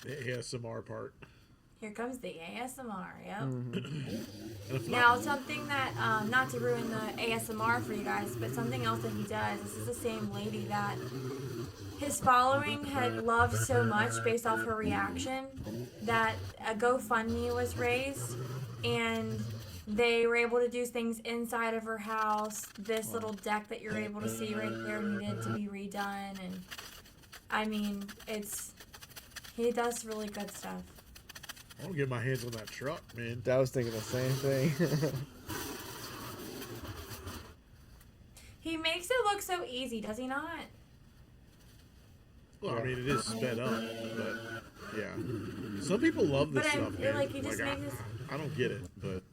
The ASMR part. Here comes the ASMR, yep. Now, something that, not to ruin the ASMR for you guys, but something else that he does, this is the same lady that his following had loved so much based off her reaction that a GoFundMe was raised, and they were able to do things inside of her house. This little deck that you're able to see right there needed to be redone, and I mean, he does really good stuff. I want to get my hands on that truck, man. I was thinking the same thing. He makes it look so easy, does he not? Well, I mean, it is sped up, but yeah. Some people love this stuff, man. Like, he just makes I don't get it, but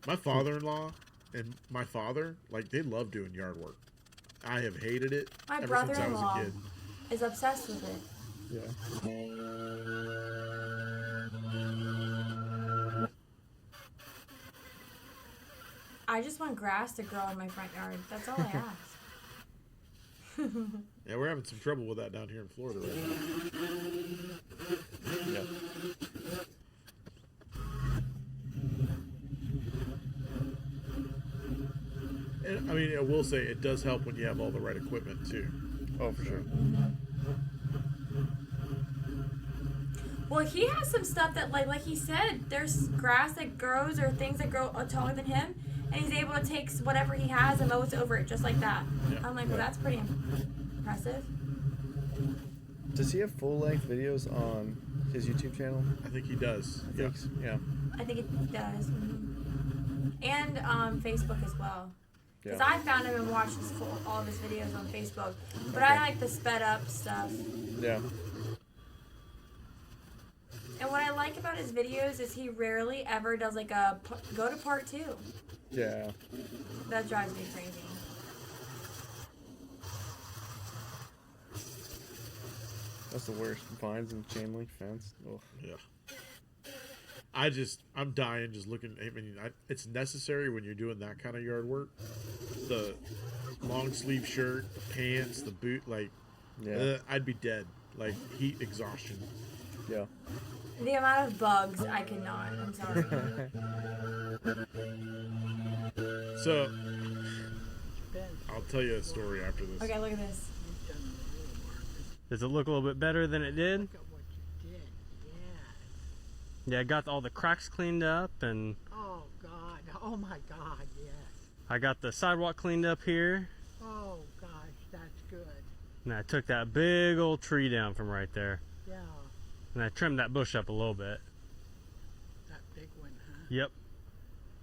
my father-in-law and my father, like, they love doing yard work. I have hated it My ever since I was a brother-in-law kid. is obsessed with it. Yeah. I just want grass to grow in my front yard. That's all I ask. Yeah, we're having some trouble with that down here in Florida right now. Yeah. And I mean, I will say it does help when you have all the right equipment too. Oh, for sure. Well, he has some stuff that, like he said, there's grass that grows or things that grow taller than him, and he's able to take whatever he has and mows over it just like that. Yeah. I'm like, well, that's pretty impressive. Does he have full-length videos on his YouTube channel? I think he does. I think, yeah. I think it does. And Facebook as well. Because Yeah. I found him and watched all of his videos on Facebook. But I like the sped up stuff. Yeah. And what I like about his videos is he rarely ever does like a go to part 2. Yeah. That drives me crazy. That's the worst. Vines and chain link fence. Ugh. Yeah. I'm dying just looking. I mean, it's necessary when you're doing that kind of yard work. The long sleeve shirt, the pants, the boot, like, Yeah. I'd be dead. Like, heat exhaustion. Yeah. The amount of bugs, I cannot. I'm sorry. So, I'll tell you a story after this. Okay, look at this. Does it look a little bit better than it did? Yeah, I got all the cracks cleaned up, and Oh, God. Oh, my God, yes. I got the sidewalk cleaned up here, Oh, gosh, that's good. and I took that big old tree down from right there, Yeah, and I trimmed that bush up a little bit. that big one, huh? Yep.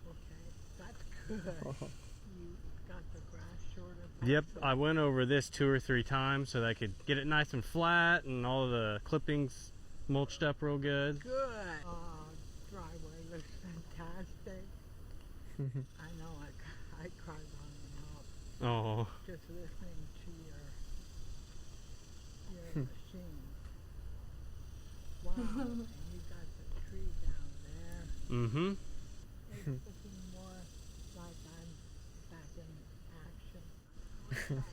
Okay, that's good. You got the grass shorter. Yep, I went over this 2 or 3 times so that I could get it nice and flat and all of the clippings mulched up real good. Good. Driveway looks fantastic. I know, I cried on and off Oh, just listening to your machine. Wow, and you got the tree down there. mm-hmm. It's looking more like I'm back in action.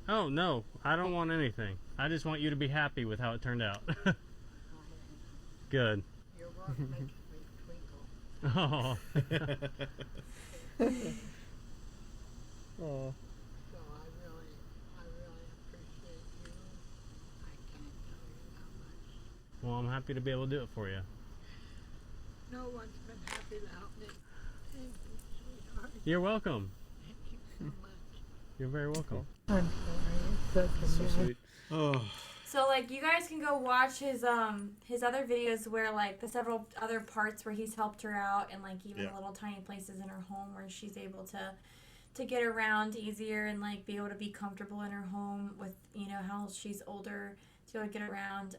Oh, no, I don't want anything. I just want you to be happy with how it turned out. Good. Your work makes me twinkle. Oh. Oh. So I really appreciate you. I can't tell you how much. Well, I'm happy to be able to do it for you. No one's been happy to help me. Thank you, sweetheart. You're welcome. Thank you so much. You're very welcome. I'm sorry. It's such a So sweet. Oh. So like you guys can go watch his other videos where like the several other parts where he's helped her out and like even Yeah. little tiny places in her home where she's able to get around easier and like be able to be comfortable in her home with, you know, how she's older to be able to get around.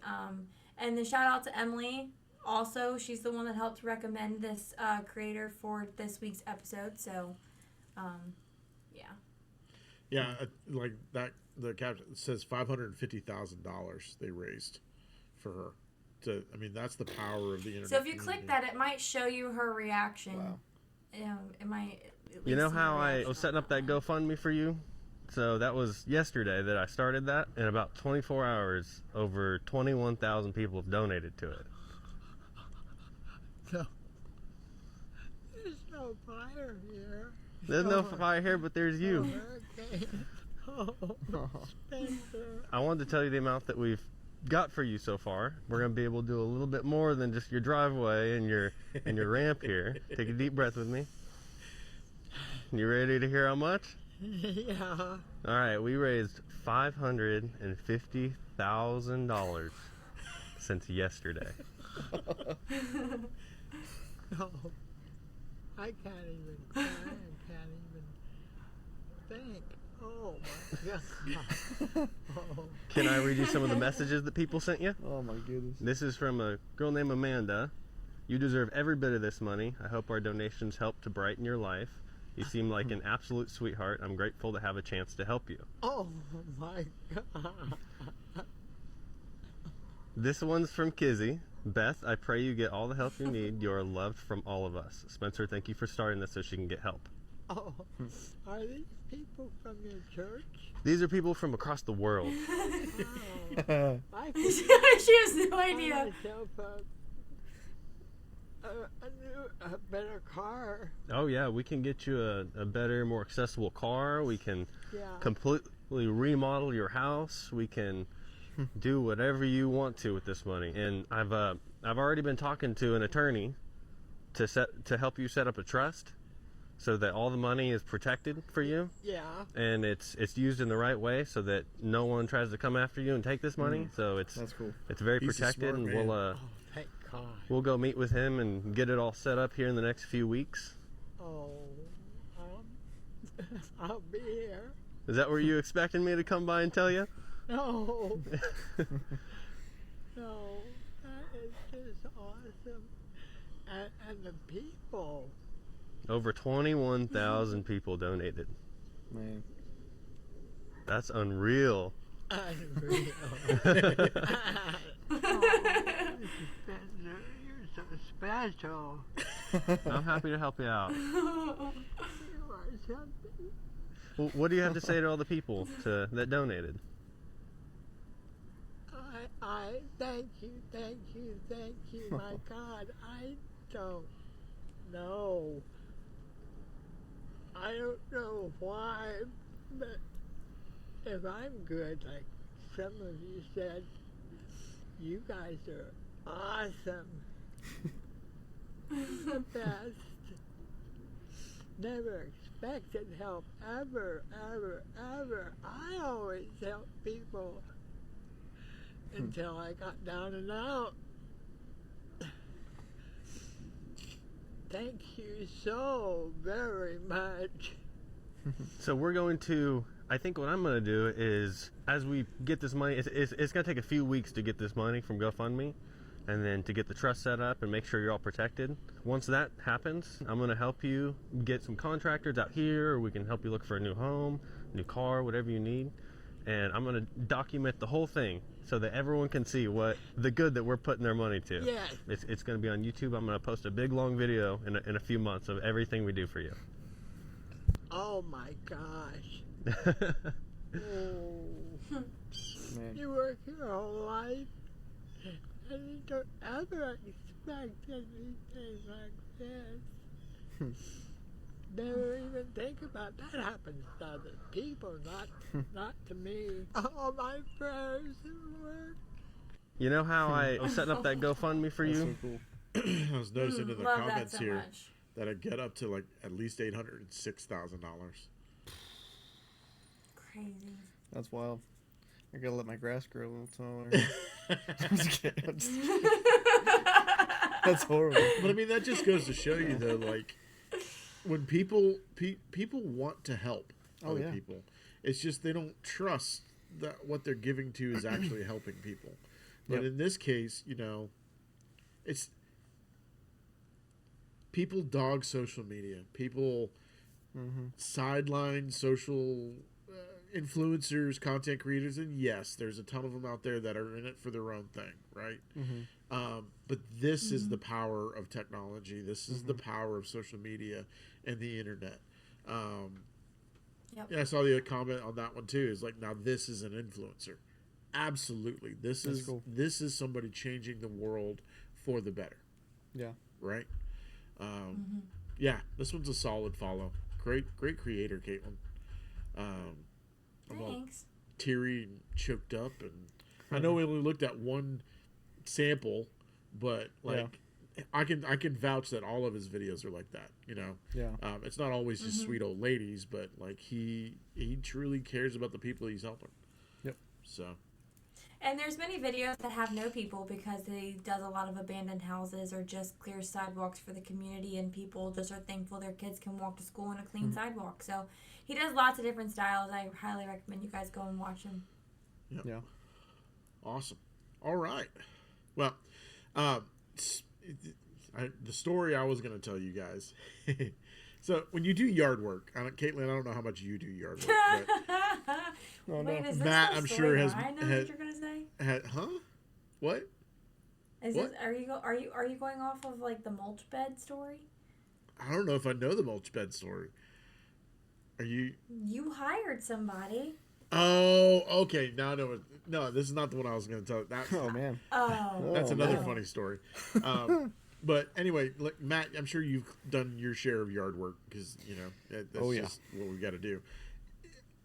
And then shout out to Emily. Also, she's the one that helped recommend this creator for this week's episode. So, yeah. Yeah, like that. The caption says $550,000 they raised for her. I mean, that's the power of the internet. So if you click that, it might show you her reaction. Wow. It might. You know how I was setting up that GoFundMe for you? So that was yesterday that I started that. In about 24 hours, over 21,000 people have donated to it. No. There's no fire here. There's no fire here, but there's you. Okay. Oh, Spencer. I wanted to tell you the amount that we've got for you so far. We're going to be able to do a little bit more than just your driveway and your ramp here. Take a deep breath with me. You ready to hear how much? Yeah. All right, we raised $550,000 since yesterday. No, I can't even cry. I can't even think. Oh my God. Oh. Can I read you some of the messages that people sent you? Oh my goodness. This is from a girl named Amanda. You deserve every bit of this money. I hope our donations help to brighten your life. You seem like an absolute sweetheart. I'm grateful to have a chance to help you. Oh my God. This one's from Kizzy. Beth, I pray you get all the help you need. You are loved from all of us. Spencer, thank you for starting this so she can get help. Oh, are these people from your church? These are people from across the world. Oh, She has no idea. A better car. Oh yeah, we can get you a better, more accessible car. We can completely remodel your house. We can do whatever you want to with this money. And I've already been talking to an attorney to help you set up a trust so that all the money is protected for you. Yeah. And it's used in the right way so that no one tries to come after you and take this money. So that's cool. It's very protected, and we'll thank God. We'll go meet with him and get it all set up here in the next few weeks. Oh, I'll be here. Is that where you expecting me to come by and tell you? No. No, that is just awesome. And the people. Over 21,000 people donated. Man. That's unreal. Unreal. You're so special. I'm happy to help you out. You are something. Well, what do you have to say to all the people that donated? I thank you, my God. I don't know. I don't know why, but if I'm good, like some of you said, you guys are awesome. The best. Never expected help, ever. I always help people until I got down and out. Thank you so very much. So we're going to, I think what I'm going to do is, as we get this money, it's going to take a few weeks to get this money from GoFundMe, and then to get the trust set up and make sure you're all protected. Once that happens, I'm going to help you get some contractors out here, or we can help you look for a new home, new car, whatever you need. And I'm going to document the whole thing so that everyone can see what the good that we're putting their money to. Yes. It's going to be on YouTube. I'm going to post a big, long video in a few months of everything we do for you. Oh my gosh. Oh. Man. You work your whole life and you don't ever expect anything like this. Never even think about that. Happens to other people, not to me. All my prayers and work. You know how I was setting up that GoFundMe for you? So cool. I was noticing in the Love that comments so here much. that I get up to like at least $806,000. Crazy. That's wild. I gotta let my grass grow a little taller. I'm just kidding. I'm just kidding. That's horrible. But I mean, that just goes to show you though, like, when people want to help other people, it's just they don't trust that what they're giving to is actually helping people. But in this case, you know, it's people dog social media. People sideline social influencers, content creators, and yes, there's a ton of them out there that are in it for their own thing, right? But this is the power of technology. This is the power of social media and the internet. Yeah, I saw the comment on that one too. Is like, now this is an influencer. Absolutely, this is cool. This is somebody changing the world for the better. Yeah. Right. Yeah, this one's a solid follow. Great creator, Katelyn. I'm all teary and choked up, and I know we only looked at one sample, but like I can vouch that all of his videos are like that. You know. Yeah. It's not always just sweet old ladies, but like he truly cares about the people he's helping. Yep. So. And there's many videos that have no people because he does a lot of abandoned houses or just clears sidewalks for the community, and people just are thankful their kids can walk to school on a clean sidewalk. So he does lots of different styles. I highly recommend you guys go and watch him. Yep. Yeah. Awesome. All right. Well, the story I was going to tell you guys. So when you do yard work, Katelyn, I don't know how much you do yard work, but Wait, is this Matt, I'm sure has. I know what you're gonna say. Huh? What? Is what? This, are you going off of like the mulch bed story? I don't know if I know the mulch bed story. Are you? You hired somebody. Oh, okay. No, this is not the one I was going to tell. Oh man. That's another funny story. But anyway, Matt, I'm sure you've done your share of yard work because, you know, that's just what we got to do.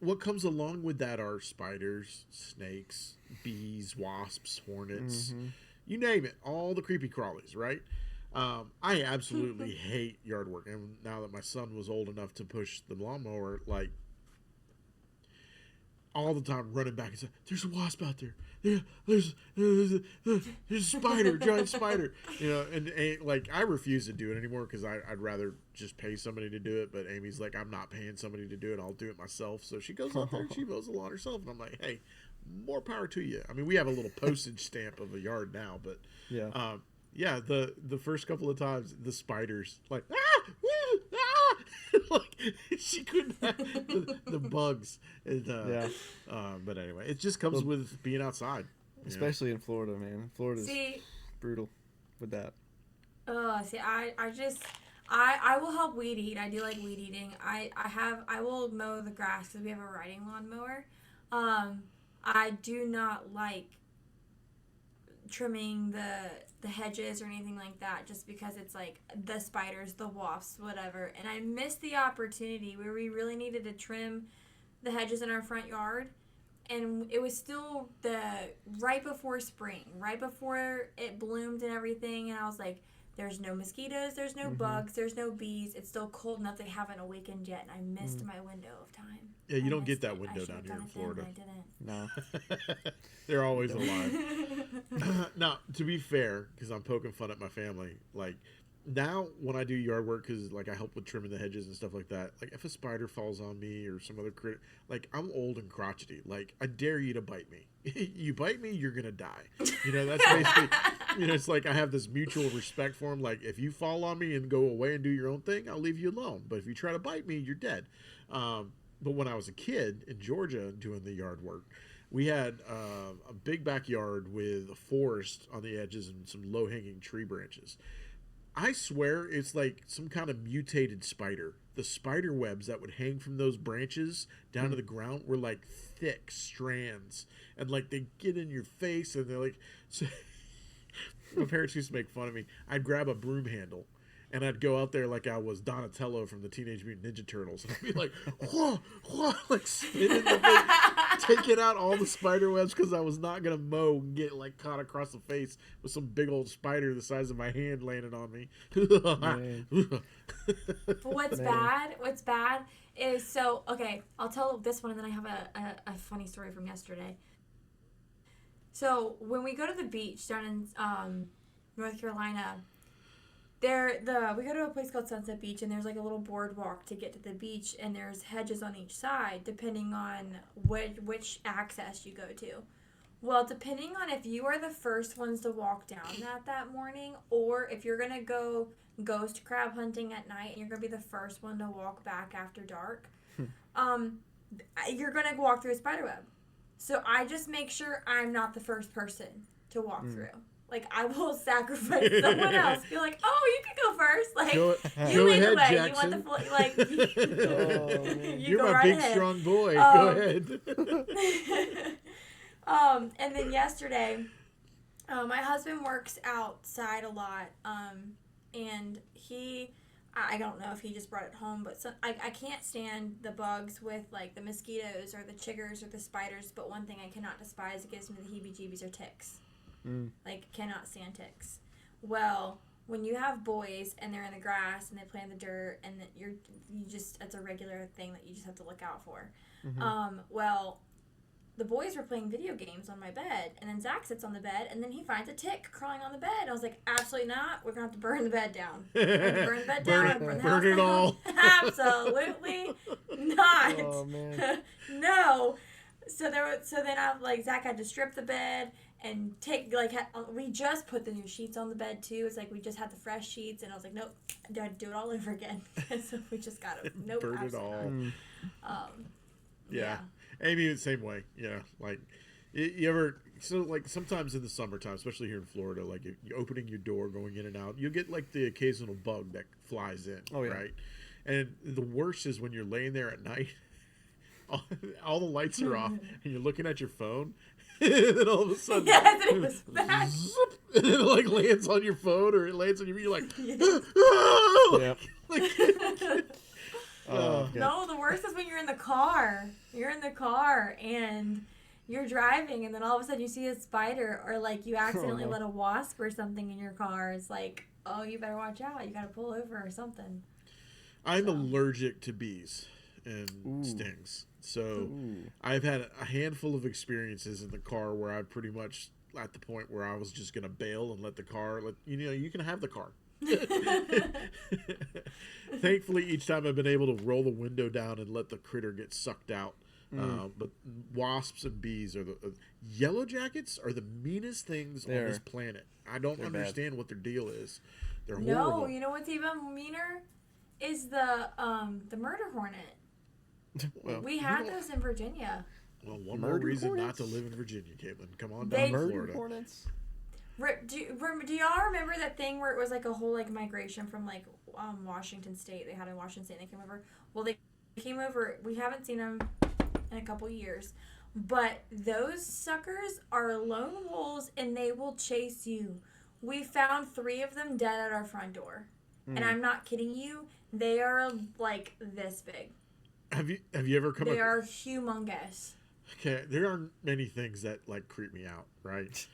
What comes along with that are spiders, snakes, bees, wasps, hornets, you name it, all the creepy crawlies, right? I absolutely hate yard work. And now that my son was old enough to push the lawnmower, like, all the time running back and saying, "There's a wasp out there. There's a spider, giant spider." You know, and like I refuse to do it anymore because I'd rather just pay somebody to do it. But Amy's like, "I'm not paying somebody to do it. I'll do it myself." So she goes out there and she mows the lawn herself, and I'm like, "Hey, more power to you." I mean, we have a little postage stamp of a yard now, but yeah, the first couple of times the spiders like like she couldn't have the bugs. And, but anyway, it just comes with being outside, especially in Florida, man. Florida's brutal with that. See, I will help weed eat. I do like weed eating. I will mow the grass because we have a riding lawnmower. I do not like trimming the hedges or anything like that just because it's like the spiders, the wasps, whatever. And I missed the opportunity where we really needed to trim the hedges in our front yard, and it was still right before spring, right before it bloomed and everything, and I was like, there's no mosquitoes, there's no bugs, there's no bees, it's still cold enough, they haven't awakened yet, and I missed my window of time. Yeah, you don't get that window down here in Florida. I didn't. No. They're always alive. Now, to be fair, because I'm poking fun at my family, like, now when I do yard work, because, like, I help with trimming the hedges and stuff like that, like, if a spider falls on me or some other critter, like, I'm old and crotchety. Like, I dare you to bite me. You bite me, you're going to die. You know, that's basically, you know, it's like I have this mutual respect for them. Like, if you fall on me and go away and do your own thing, I'll leave you alone. But if you try to bite me, you're dead. But when I was a kid in Georgia doing the yard work, we had a big backyard with a forest on the edges and some low-hanging tree branches. I swear it's like some kind of mutated spider. The spider webs that would hang from those branches down to the ground were like thick strands. And like they get in your face and they're like... So, my parents used to make fun of me. I'd grab a broom handle and I'd go out there like I was Donatello from the Teenage Mutant Ninja Turtles. And I'd be like, whoa, like spinning the thing, taking out all the spider webs because I was not going to mow and get like caught across the face with some big old spider the size of my hand landing on me. What's bad is, so, okay, I'll tell this one and then I have a funny story from yesterday. So when we go to the beach down in North Carolina, we go to a place called Sunset Beach, and there's like a little boardwalk to get to the beach, and there's hedges on each side depending on which access you go to. Well, depending on if you are the first ones to walk down that morning, or if you're gonna go ghost crab hunting at night and you're gonna be the first one to walk back after dark, you're going to walk through a spider web. So I just make sure I'm not the first person to walk through. Like, I will sacrifice someone else. Be like, oh, you can go first. Like, you lead the way. Jackson. You want the you You're go my right big, ahead. strong boy. Go ahead. And then yesterday, my husband works outside a lot, and I don't know if he just brought it home, but I can't stand the bugs with, like, the mosquitoes or the chiggers or the spiders, but one thing I cannot despise, it gives me the heebie-jeebies, are ticks. Like, cannot stand ticks. Well, when you have boys and they're in the grass and they play in the dirt and that it's a regular thing that you just have to look out for. Well, the boys were playing video games on my bed, and then Zach sits on the bed, and then he finds a tick crawling on the bed. I was like, absolutely not. We're going to have to burn the bed down. We're going to burn the bed down. Burn the house it down. all. Absolutely not. Oh, man. No. So then Zach had to strip the bed and we just put the new sheets on the bed too. It's like we just had the fresh sheets, and I was like, nope, I had to do it all over again. So we just got to Burn it all. Yeah. Amy, the same way. Yeah, like you ever like sometimes in the summertime, especially here in Florida, like you're opening your door, going in and out, you get like the occasional bug that flies in. Oh, yeah. Right. And the worst is when you're laying there at night, all the lights are off, and you're looking at your phone. And then all of a sudden, it was back. And it like lands on your phone, or it lands on your. You're like, Yep. No, the worst is when you're in the car. You're in the car and you're driving, and then all of a sudden you see a spider, or like you accidentally let a wasp or something in your car. It's like, oh, you better watch out. You got to pull over or something. I'm allergic to bees and stings. So I've had a handful of experiences in the car where I pretty much at the point where I was just going to bail and let the car, you can have the car. Thankfully, each time I've been able to roll the window down and let the critter get sucked out. But wasps and bees are the yellow jackets are the meanest things on this planet. I don't understand what their deal is. They're horrible. No, you know what's even meaner is the murder hornet. Well, we had those in Virginia. Well, one more reason not to live in Virginia, Katelyn. Come on down to Florida. Hornets? Do y'all remember that thing where it was like a whole like migration from like Washington State? They had in Washington State and they came over. Well, they came over. We haven't seen them in a couple years, but those suckers are lone wolves and they will chase you. We found 3 of them dead at our front door, and I'm not kidding you. They are like this big. Have you ever come? They are humongous. Okay, there aren't many things that like creep me out, right?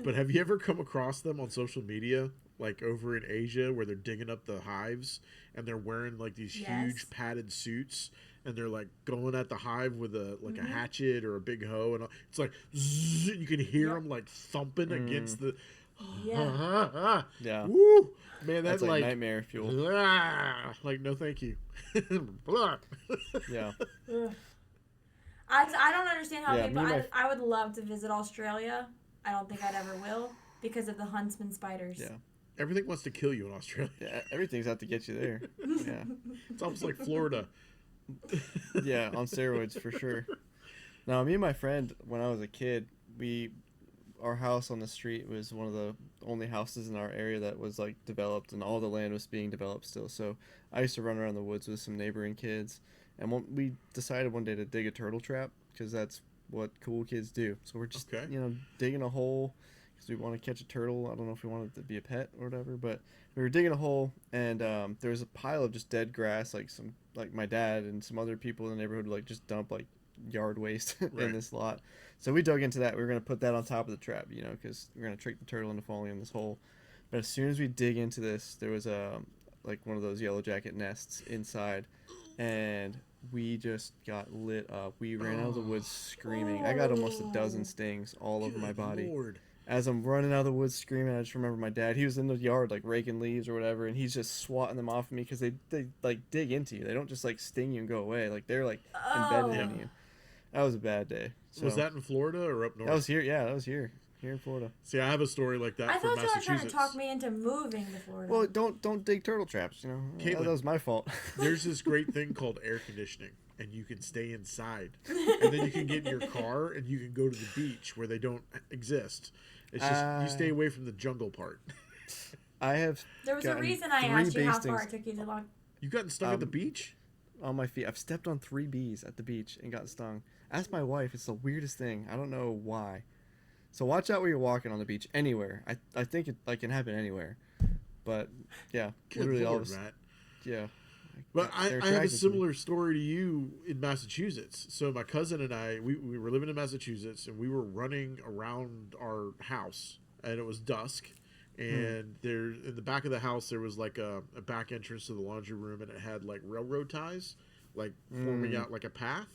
But have you ever come across them on social media, like over in Asia, where they're digging up the hives and they're wearing like these huge padded suits, and they're like going at the hive with a hatchet or a big hoe, and it's like zzz, you can hear them like thumping against the. Yeah. Woo! Man, that's like nightmare fuel. Like, no, thank you. Yeah. I don't understand how people. I would love to visit Australia. I don't think I'd ever will because of the huntsman spiders. Yeah. Everything wants to kill you in Australia. Yeah, everything's out to get you there. Yeah. It's almost like Florida. Yeah, on steroids for sure. Now, me and my friend, when I was a kid, our house on the street was one of the only houses in our area that was like developed, and all the land was being developed still. So I used to run around the woods with some neighboring kids, and we decided one day to dig a turtle trap because that's what cool kids do. So we're just digging a hole because we want to catch a turtle. I don't know if we wanted it to be a pet or whatever, but we were digging a hole, and there was a pile of just dead grass, like my dad and some other people in the neighborhood would like just dump like yard waste in this lot. So we dug into that. We were going to put that on top of the trap, because we're going to trick the turtle into falling in this hole. But as soon as we dig into this, there was like one of those yellow jacket nests inside, and we just got lit up. We ran out of the woods screaming. I got almost a dozen stings all over my body. Lord. As I'm running out of the woods screaming, I just remember my dad. He was in the yard like raking leaves or whatever, and he's just swatting them off of me because they like dig into you. They don't just like sting you and go away. Like they're like embedded in you. That was a bad day. So, was that in Florida or up north? That was here. Yeah, that was here in Florida. See, I have a story like that I from thought you were Massachusetts. trying to talk me into moving to Florida. Well, don't dig turtle traps. Katelyn, that was my fault. There's this great thing called air conditioning, and you can stay inside, and then you can get in your car and you can go to the beach where they don't exist. It's just you stay away from the jungle part. I have. There was a reason I asked you how far it took you to long. You gotten stung at the beach? On my feet. I've stepped on 3 bees at the beach and got stung. Ask my wife. It's the weirdest thing. I don't know why. So watch out where you're walking on the beach. Anywhere. I think it can happen anywhere. But yeah, Good literally Lord, all of us. Matt. Yeah. But I have a similar story to you in Massachusetts. So my cousin and I, we were living in Massachusetts, and we were running around our house, and it was dusk. And there, in the back of the house, there was like a back entrance to the laundry room, and it had like railroad ties, like forming out like a path.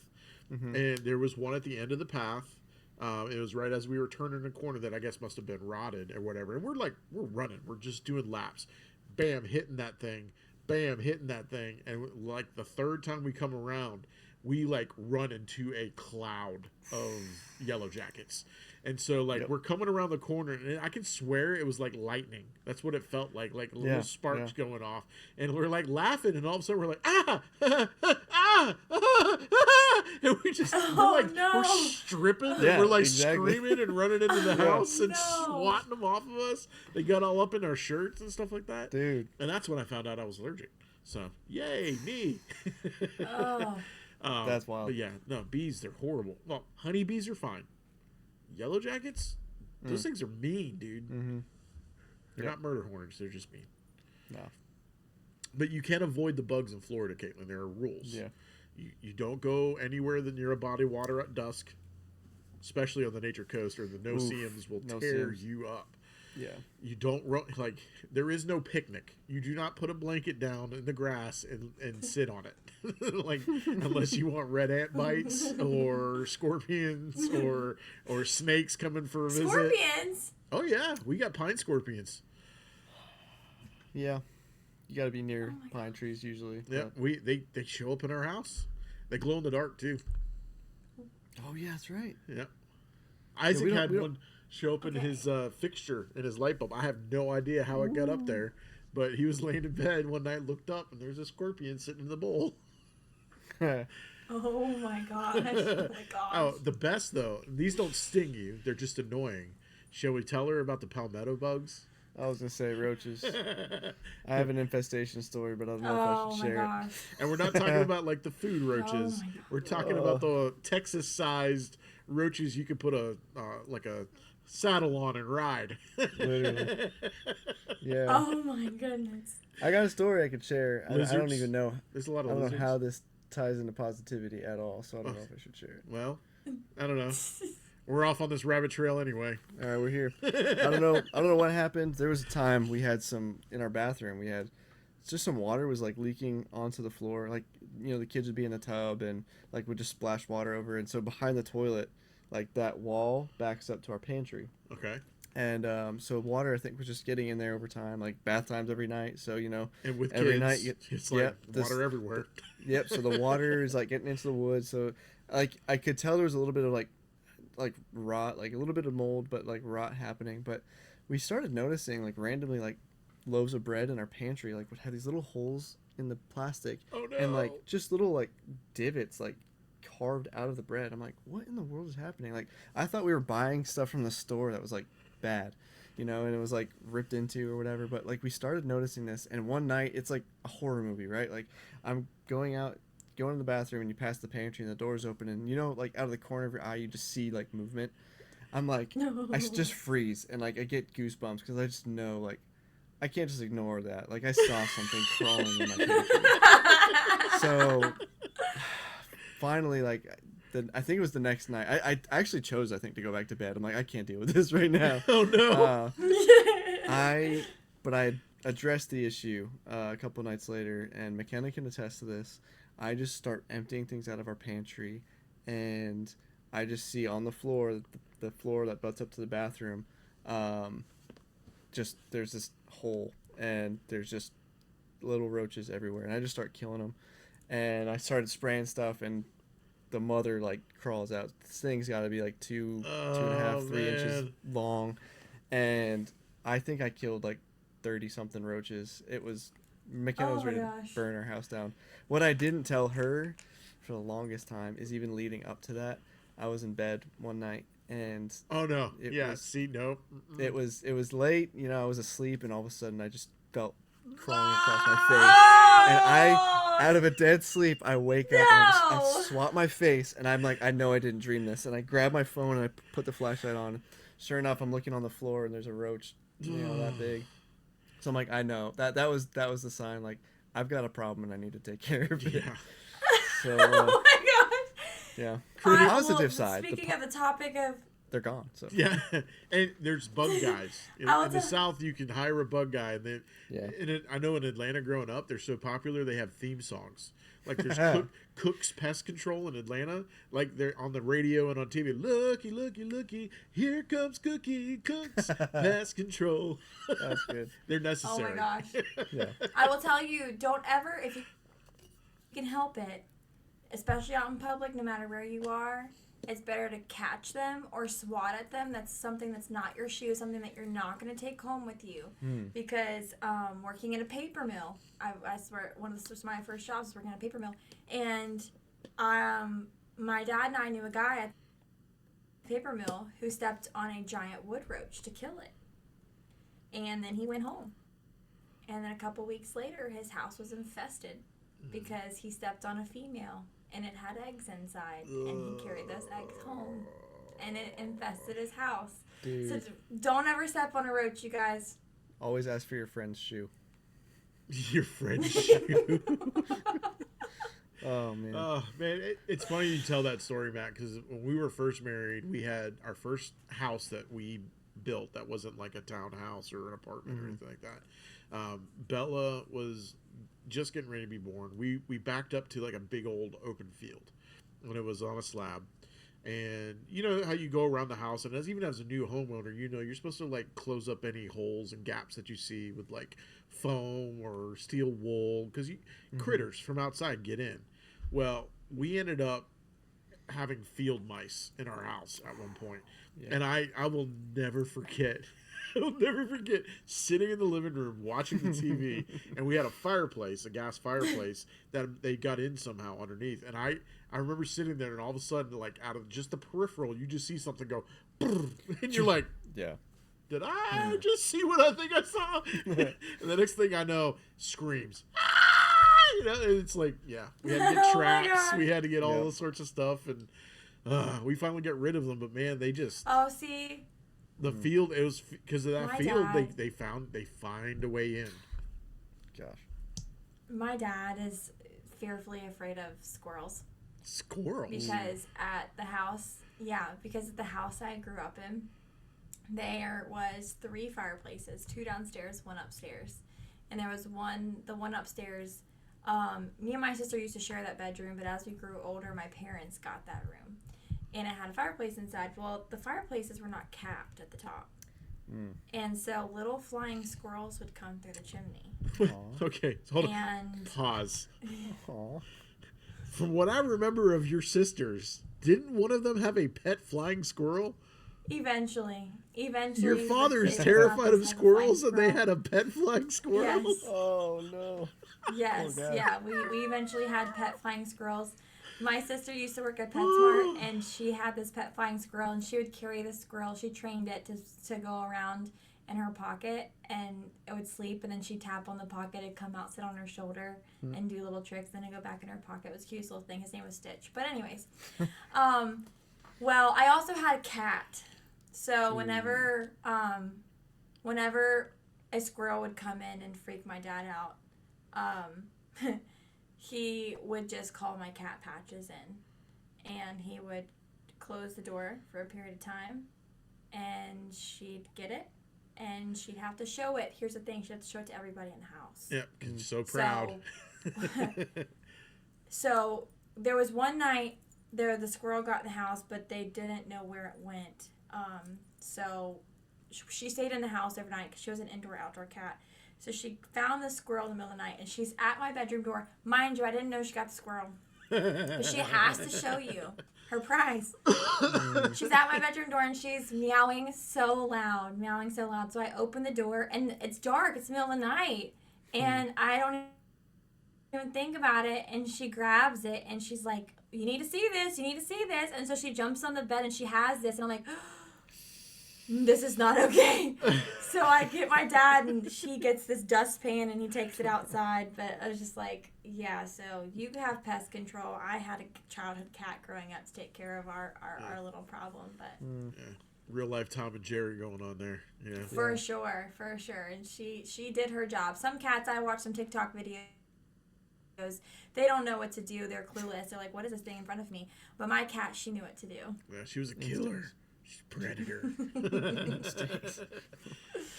And there was one at the end of the path. It was right as we were turning a corner that I guess must have been rotted or whatever. And we're running. We're just doing laps. Bam, hitting that thing. Bam, hitting that thing. And like the third time we come around, we like run into a cloud of yellow jackets. And so like we're coming around the corner, and I can swear it was like lightning. That's what it felt like little sparks going off. And we're like laughing, and all of a sudden we're like, ah, ah, ah, ah, ah, and we just we're stripping, and we're like screaming and running into the house and swatting them off of us. They got all up in our shirts and stuff like that, dude. And that's when I found out I was allergic. So yay me. That's wild. But yeah, no, bees, they're horrible. Well, honeybees are fine. Yellow jackets, those things are mean, dude. They're not murder hornets; they're just mean. No. But you can't avoid the bugs in Florida, Katelyn. There are rules. Yeah. You don't go anywhere near a body of water at dusk, especially on the nature coast, or the no-see-ums will tear you up. Yeah. You don't there is no picnic. You do not put a blanket down in the grass and sit on it. Like, unless you want red ant bites or scorpions or snakes coming for a visit. Scorpions? Oh yeah, we got pine scorpions. Yeah. You got to be near pine trees usually. Yeah, they show up in our house. They glow in the dark too. Oh yeah, that's right. Yeah. Isaac had one show up in his fixture in his light bulb. I have no idea how it got up there, but he was laying in bed one night, looked up, and there's a scorpion sitting in the bowl. Oh my gosh. Oh my gosh. Oh, the best though, these don't sting you, they're just annoying. Shall we tell her about the palmetto bugs? I was gonna say roaches. I have an infestation story, but I don't know if I should share it. And we're not talking about like the food roaches. We're talking about the Texas-sized roaches you could put a saddle on and ride. Literally. Yeah. Oh my goodness. I got a story I could share. I don't even know. There's a lot of I don't lizards. know how this ties into positivity at all, so I don't know if I should share it. Well, I don't know. We're off on this rabbit trail anyway. All right, we're here. I don't know what happened. There was a time we had some in our bathroom. We had just some water was like leaking onto the floor. Like, you know, the kids would be in the tub and like would just splash water over. And so behind the toilet, like that wall backs up to our pantry. Okay. And so water, I think, was just getting in there over time, like bath times every night. So, you know, and with every kids, night, it's like water everywhere. Yep. So the water is like getting into the wood. So like I could tell there was a little bit of like rot, like a little bit of mold, but like rot happening. But we started noticing like randomly like loaves of bread in our pantry like would have these little holes in the plastic. Oh no. And like just little like divots like carved out of the bread. I'm like, what in the world is happening? Like I thought we were buying stuff from the store that was like bad, you know, and it was like ripped into or whatever. But like we started noticing this, and one night it's like a horror movie, right? Like I'm going to the bathroom and you pass the pantry and the door's open, and you know, like out of the corner of your eye you just see like movement. I'm like, no. I just freeze and like I get goosebumps because I just know like I can't just ignore that. Like I saw something crawling in my pantry. So finally, like I think it was the next night. I actually chose, I think, to go back to bed. I'm like, I can't deal with this right now. Oh no. But I addressed the issue a couple nights later, and McKenna can attest to this. I just start emptying things out of our pantry, and I just see on the floor, the floor that butts up to the bathroom, just there's this hole, and there's just little roaches everywhere, and I just start killing them, and I started spraying stuff, and the mother like crawls out. This thing's got to be like 2.5, 3 inches long, and I think I killed like 30 something roaches. It was McKenna was ready to burn our house down. What I didn't tell her for the longest time is even leading up to that. I was in bed one night and oh no, it was it was late, you know, I was asleep and all of a sudden I just felt crawling across my face, and I, out of a dead sleep, I wake up and I swat my face, and I'm like, I know I didn't dream this, and I grab my phone and I put the flashlight on. Sure enough, I'm looking on the floor and there's a roach, you know, that big. So I'm like, I know that was the sign. Like, I've got a problem and I need to take care of it. Yeah. So, oh my gosh. Yeah. Positive side. Speaking of the topic of, they're gone. So yeah, and there's bug guys in the South. You can hire a bug guy, and then I know in Atlanta growing up, they're so popular they have theme songs. Like there's Cook's Pest Control in Atlanta. Like they're on the radio and on TV. Looky, looky, looky! Here comes Cookie Cook's Pest Control. That's good. They're necessary. Oh my gosh! Yeah. I will tell you, don't ever, if you can help it, especially out in public, no matter where you are, it's better to catch them or swat at them. That's something that's not your shoe, something that you're not going to take home with you. Because working in a paper mill, I swear, one of my first jobs was working at a paper mill. And my dad and I knew a guy at the paper mill who stepped on a giant wood roach to kill it. And then he went home. And then a couple weeks later, his house was infested because he stepped on a female. And it had eggs inside, and he carried those eggs home, and it infested his house. Dude. So don't ever step on a roach, you guys. Always ask for your friend's shoe. Your friend's shoe. Oh man. Oh man, it's funny you tell that story, Matt, because when we were first married, we had our first house that we built that wasn't like a townhouse or an apartment or anything like that. Bella was just getting ready to be born. We backed up to like a big old open field when it was on a slab, and you know how you go around the house, and even as a new homeowner, you know you're supposed to like close up any holes and gaps that you see with like foam or steel wool, because critters from outside get in. Well, we ended up having field mice in our house at one point. And I will never forget I'll never forget sitting in the living room watching the TV, and we had a fireplace, a gas fireplace that they got in somehow underneath. And I remember sitting there, and all of a sudden, like out of just the peripheral, you just see something go, and you're like, yeah. Did I just see what I think I saw? And the next thing I know, screams. You know, and it's like, yeah, we had to get traps, we had to get all those sorts of stuff, and we finally got rid of them. But man, they just the field. It was because of that field. They find a way in. Gosh, my dad is fearfully afraid of squirrels. Squirrels? Because at the house I grew up in, there was 3 fireplaces, 2 downstairs, 1 upstairs, and there was the one upstairs. Me and my sister used to share that bedroom, but as we grew older, my parents got that room. And it had a fireplace inside. Well, the fireplaces were not capped at the top. And so little flying squirrels would come through the chimney. Okay, hold on. Pause. From what I remember of your sisters, didn't one of them have a pet flying squirrel? Eventually. Your father is terrified of squirrels, and they had a pet flying squirrel? Yes. Oh, no. Yes, yeah. We eventually had pet flying squirrels. My sister used to work at PetSmart, and she had this pet flying squirrel, and she would carry the squirrel. She trained it to go around in her pocket, and it would sleep, and then she'd tap on the pocket. It'd come out, sit on her shoulder, and do little tricks. Then it'd go back in her pocket. It was a cute little thing. His name was Stitch. But anyways, well, I also had a cat. So whenever a squirrel would come in and freak my dad out, he would just call my cat Patches in, and he would close the door for a period of time, and she'd get it, and she'd have to show it. Here's the thing, she'd have to show it to everybody in the house. Yep, because you're so proud. So there was one night the squirrel got in the house, but they didn't know where it went. So she stayed in the house every night because she was an indoor-outdoor cat. So she found the squirrel in the middle of the night, and she's at my bedroom door. Mind you, I didn't know she got the squirrel. But she has to show you her prize. She's at my bedroom door, and she's meowing so loud. So I open the door, and it's dark. It's the middle of the night. And I don't even think about it. And she grabs it, and she's like you need to see this. You need to see this. And so she jumps on the bed and she has this. And I'm like, this is not okay. So I get my dad and she gets this dustpan and he takes it outside. But I was just like, yeah, so you have pest control. I had a childhood cat growing up to take care of our little problem. But Real life Tom and Jerry going on there. Yeah. For sure. And she did her job. Some cats, I watched some TikTok videos. They don't know what to do. They're clueless. They're like, what is this thing in front of me? But my cat, she knew what to do. Yeah, she was a killer. She's a predator.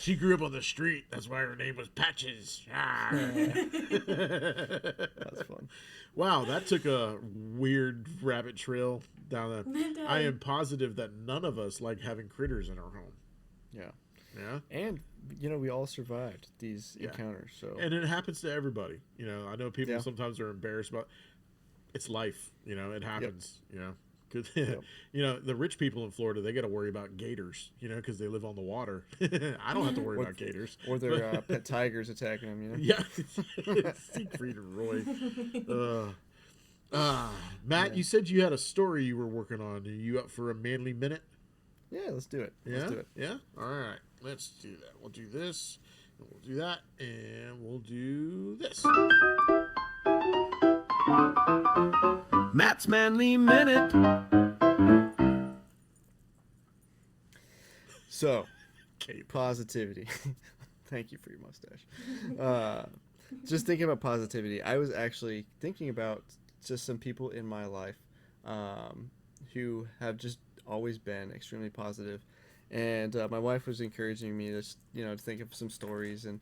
She grew up on the street. That's why her name was Patches. That's fun. Wow, that took a weird rabbit trail down that. I am positive that none of us like having critters in our home. Yeah. Yeah. And, we all survived these encounters. So. And it happens to everybody. I know people sometimes are embarrassed about it's life. It happens, Cause, the rich people in Florida, they got to worry about gators, because they live on the water. I don't have to worry about gators. Or their pet tigers attacking them, Yeah. Siegfried and Roy. Matt, you said you had a story you were working on. Are you up for a manly minute? Yeah, let's do it. Yeah? Let's do it. Yeah? All right. Let's do that. We'll do this, and we'll do that, and we'll do this. Matt's Manly Minute. So, positivity. Thank you for your mustache. Just thinking about positivity, I was actually thinking about just some people in my life who have just always been extremely positive. And my wife was encouraging me to, to think of some stories. And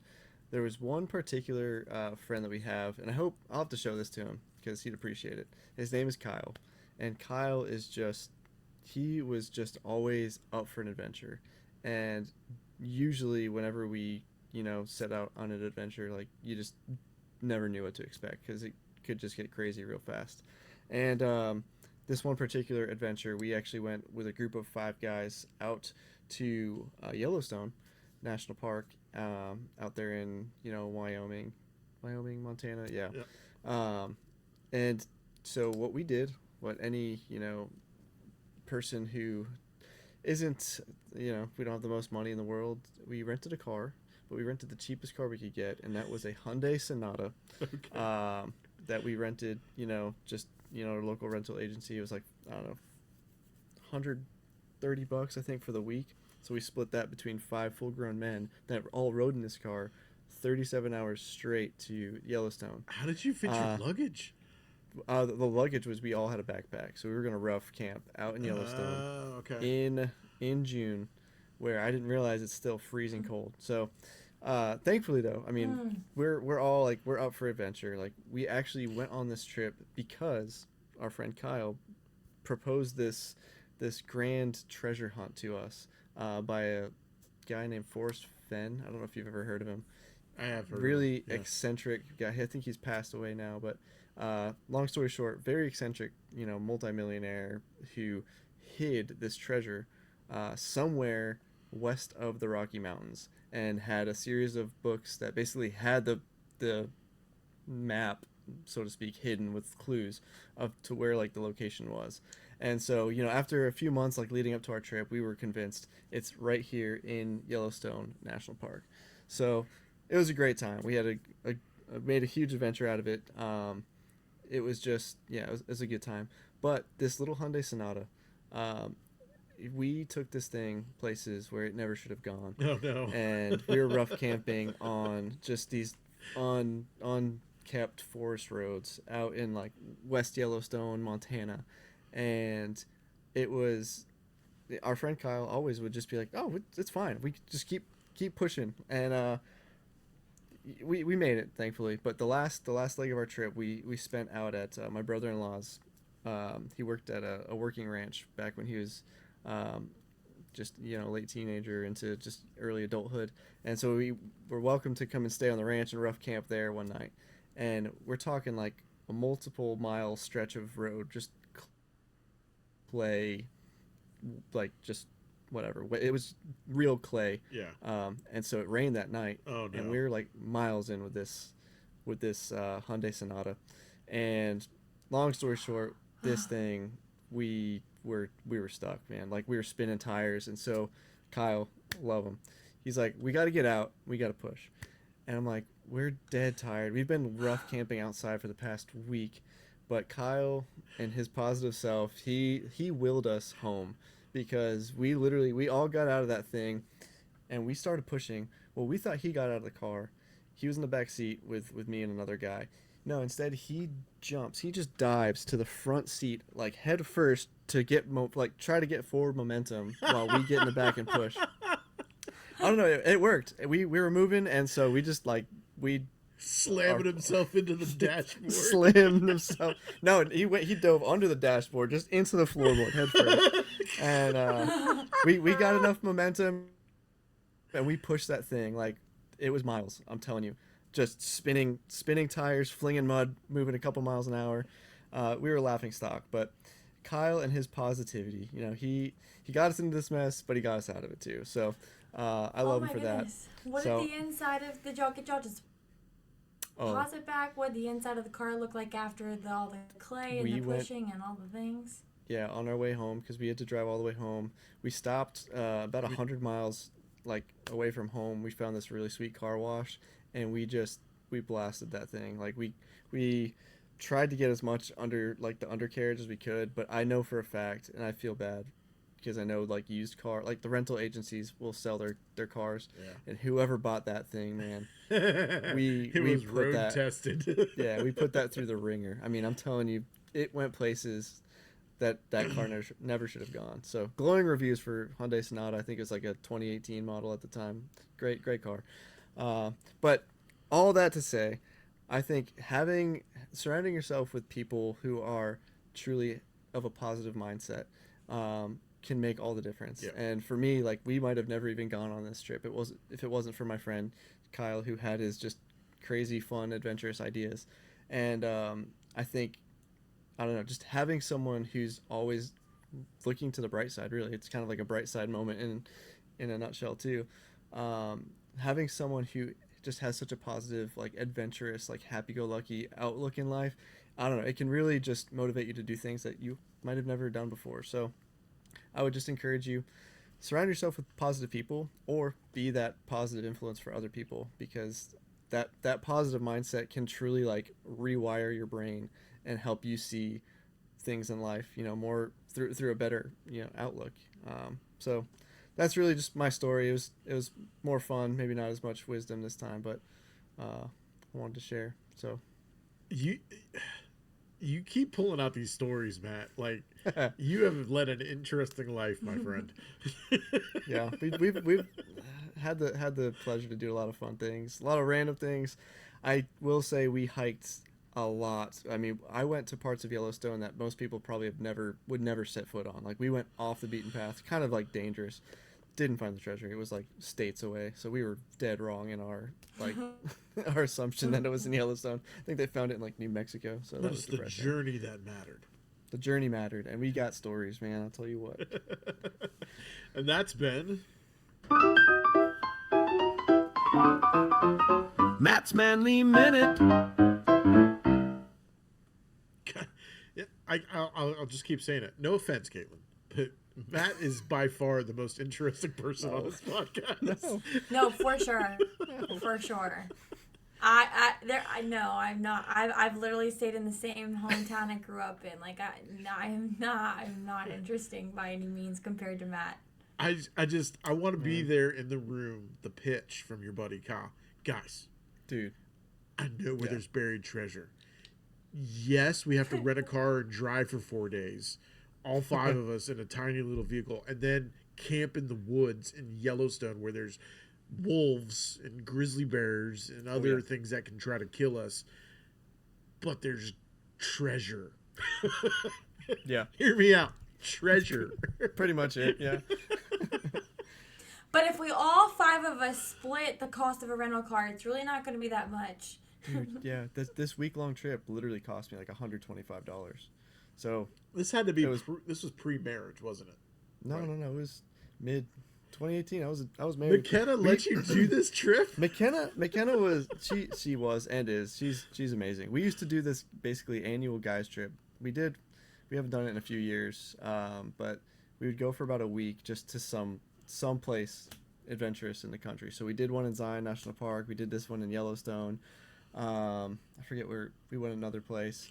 there was one particular friend that we have, and I'll have to show this to him because he'd appreciate it. His name is Kyle. And Kyle is he was just always up for an adventure. And usually whenever we, set out on an adventure, like, you just never knew what to expect because it could just get crazy real fast. And this one particular adventure, we actually went with a group of 5 guys out to Yellowstone National Park, out there in, Wyoming, Montana. Yeah. And so what we did, what any, person who isn't, we don't have the most money in the world, we rented a car, but we rented the cheapest car we could get, and that was a Hyundai Sonata. That we rented, just, our local rental agency. It was like, I don't know, $130, I think, for the week. So we split that between 5 full-grown men that all rode in this car 37 hours straight to Yellowstone. How did you fit your luggage? The luggage was, we all had a backpack, so we were gonna rough camp out in Yellowstone in June, where I didn't realize it's still freezing cold. So thankfully though, I mean, we're all like, we're up for adventure. Like, we actually went on this trip because our friend Kyle proposed this grand treasure hunt to us by a guy named Forrest Fenn. I don't know if you've ever heard of him. I have heard really of him. Yeah. Eccentric guy. I think he's passed away now, but long story short, very eccentric, multimillionaire who hid this treasure somewhere west of the Rocky Mountains, and had a series of books that basically had the map, so to speak, hidden with clues to where, like, the location was. And so, after a few months, like, leading up to our trip, we were convinced it's right here in Yellowstone National Park. So it was a great time. We had made a huge adventure out of it. It was just, it was a good time. But this little Hyundai Sonata, we took this thing places where it never should have gone. Oh, no. And we were rough camping on just these unkept forest roads out in, like, West Yellowstone, Montana. And it was, our friend Kyle always would just be like, oh, it's fine. We just keep pushing. And we made it, thankfully. But the last leg of our trip, we spent out at my brother-in-law's. He worked at a working ranch back when he was just, late teenager into just early adulthood. And so we were welcome to come and stay on the ranch and rough camp there one night. And we're talking like a multiple mile stretch of road, just clay, like, just whatever. It was real clay. Yeah. And so it rained that night. Oh, no. And we were like miles in with this Hyundai Sonata. And long story short, this thing, we were stuck, man. Like, we were spinning tires. And so Kyle, love him, he's like, we got to get out, we got to push. And I'm like, we're dead tired, we've been rough camping outside for the past week. But Kyle and his positive self, he willed us home, because we all got out of that thing and we started pushing. Well, we thought he got out of the car. He was in the back seat with me and another guy. No, instead he just dives to the front seat, like head first, to get try to get forward momentum while we get in the back and push. I don't know, it worked. We were moving, and so we just slamming himself into the dashboard. Slammed himself. No, he dove under the dashboard, just into the floorboard head first. And we got enough momentum, and we pushed that thing like it was miles. I'm telling you, just spinning tires, flinging mud, moving a couple miles an hour. We were laughing stock. But Kyle and his positivity, he got us into this mess, but he got us out of it too. So I love him for that. What did the inside of the y'all just pause it back? What did the inside of the car look like after all the clay and the pushing and all the things? Yeah, on our way home, because we had to drive all the way home. We stopped about 100 miles away from home. We found this really sweet car wash, and we blasted that thing. Like, we tried to get as much under the undercarriage as we could, but I know for a fact, and I feel bad because I know used car, the rental agencies will sell their cars, and whoever bought that thing, man, we was put road that tested. Yeah, we put that through the ringer. I mean, I'm telling you, it went places that car never should have gone. So glowing reviews for Hyundai Sonata. I think it's like a 2018 model at the time. Great car. But all that to say, I think surrounding yourself with people who are truly of a positive mindset can make all the difference. Yeah. And for me, we might have never even gone on this trip. If it wasn't for my friend Kyle, who had his just crazy, fun, adventurous ideas. And I think, I don't know, just having someone who's always looking to the bright side, really. It's kind of like a bright side moment in a nutshell, too. Having someone who just has such a positive, adventurous, happy-go-lucky outlook in life, I don't know, it can really just motivate you to do things that you might have never done before. So I would just encourage you, surround yourself with positive people, or be that positive influence for other people, because that positive mindset can truly rewire your brain and help you see things in life, more through a better, outlook. So that's really just my story. It was more fun, maybe not as much wisdom this time, but I wanted to share. So you keep pulling out these stories, Matt. You have led an interesting life, my friend. Yeah, we've had the pleasure to do a lot of fun things, a lot of random things. I will say we hiked a lot. I mean, I went to parts of Yellowstone that most people probably would never set foot on. We went off the beaten path, kind of dangerous. Didn't find the treasure. It was states away, so we were dead wrong in our our assumption that it was in Yellowstone. I think they found it in New Mexico. So that was the journey that mattered. The journey mattered, and we got stories, man. I'll tell you what. And that's been Matt's Manly Minute. I'll just keep saying it. No offense, Katelyn, but Matt is by far the most interesting person on this podcast. No, for sure. For sure. I'm not. I've literally stayed in the same hometown I grew up in. I'm not interesting by any means compared to Matt. I want to be there in the room, the pitch from your buddy Kyle. Guys, dude, I know where there's buried treasure. Yes, we have to rent a car and drive for 4 days, all 5 of us in a tiny little vehicle, and then camp in the woods in Yellowstone where there's wolves and grizzly bears and other things that can try to kill us. But there's treasure. Yeah. Hear me out. Treasure. Pretty much it, yeah. But if we all 5 of us split the cost of a rental car, it's really not going to be that much. Dude, yeah, this week-long trip literally cost me $125. So this had to be this was pre-marriage, wasn't it? No, right. No, it was mid 2018. I was married. McKenna let you do this trip? McKenna was she was and is she's amazing. We used to do this basically annual guys trip. We We haven't done it in a few years, but we would go for about a week just to some place adventurous in the country. So we did one in Zion National Park. We did this one in Yellowstone. I forget where we went another place.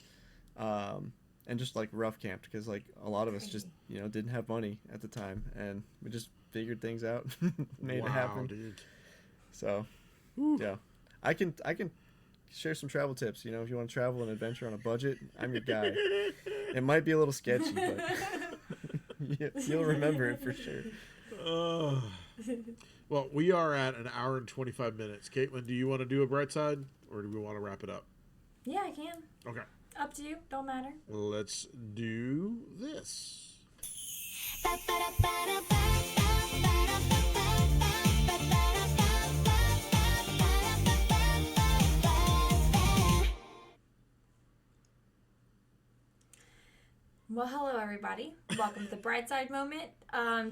And just like rough camped because like a lot of us just didn't have money at the time, and we just figured things out, made it happen. Dude. So yeah, I can share some travel tips. If you want to travel and adventure on a budget, I'm your guy. It might be a little sketchy, but you'll remember it for sure. Well, we are at an hour and 25 minutes. Katelyn, do you want to do a bright side, or do we want to wrap it up? Yeah, I can. Okay. Up to you. Don't matter. Let's do this. Well, hello everybody. Welcome to the Bright Side Moment.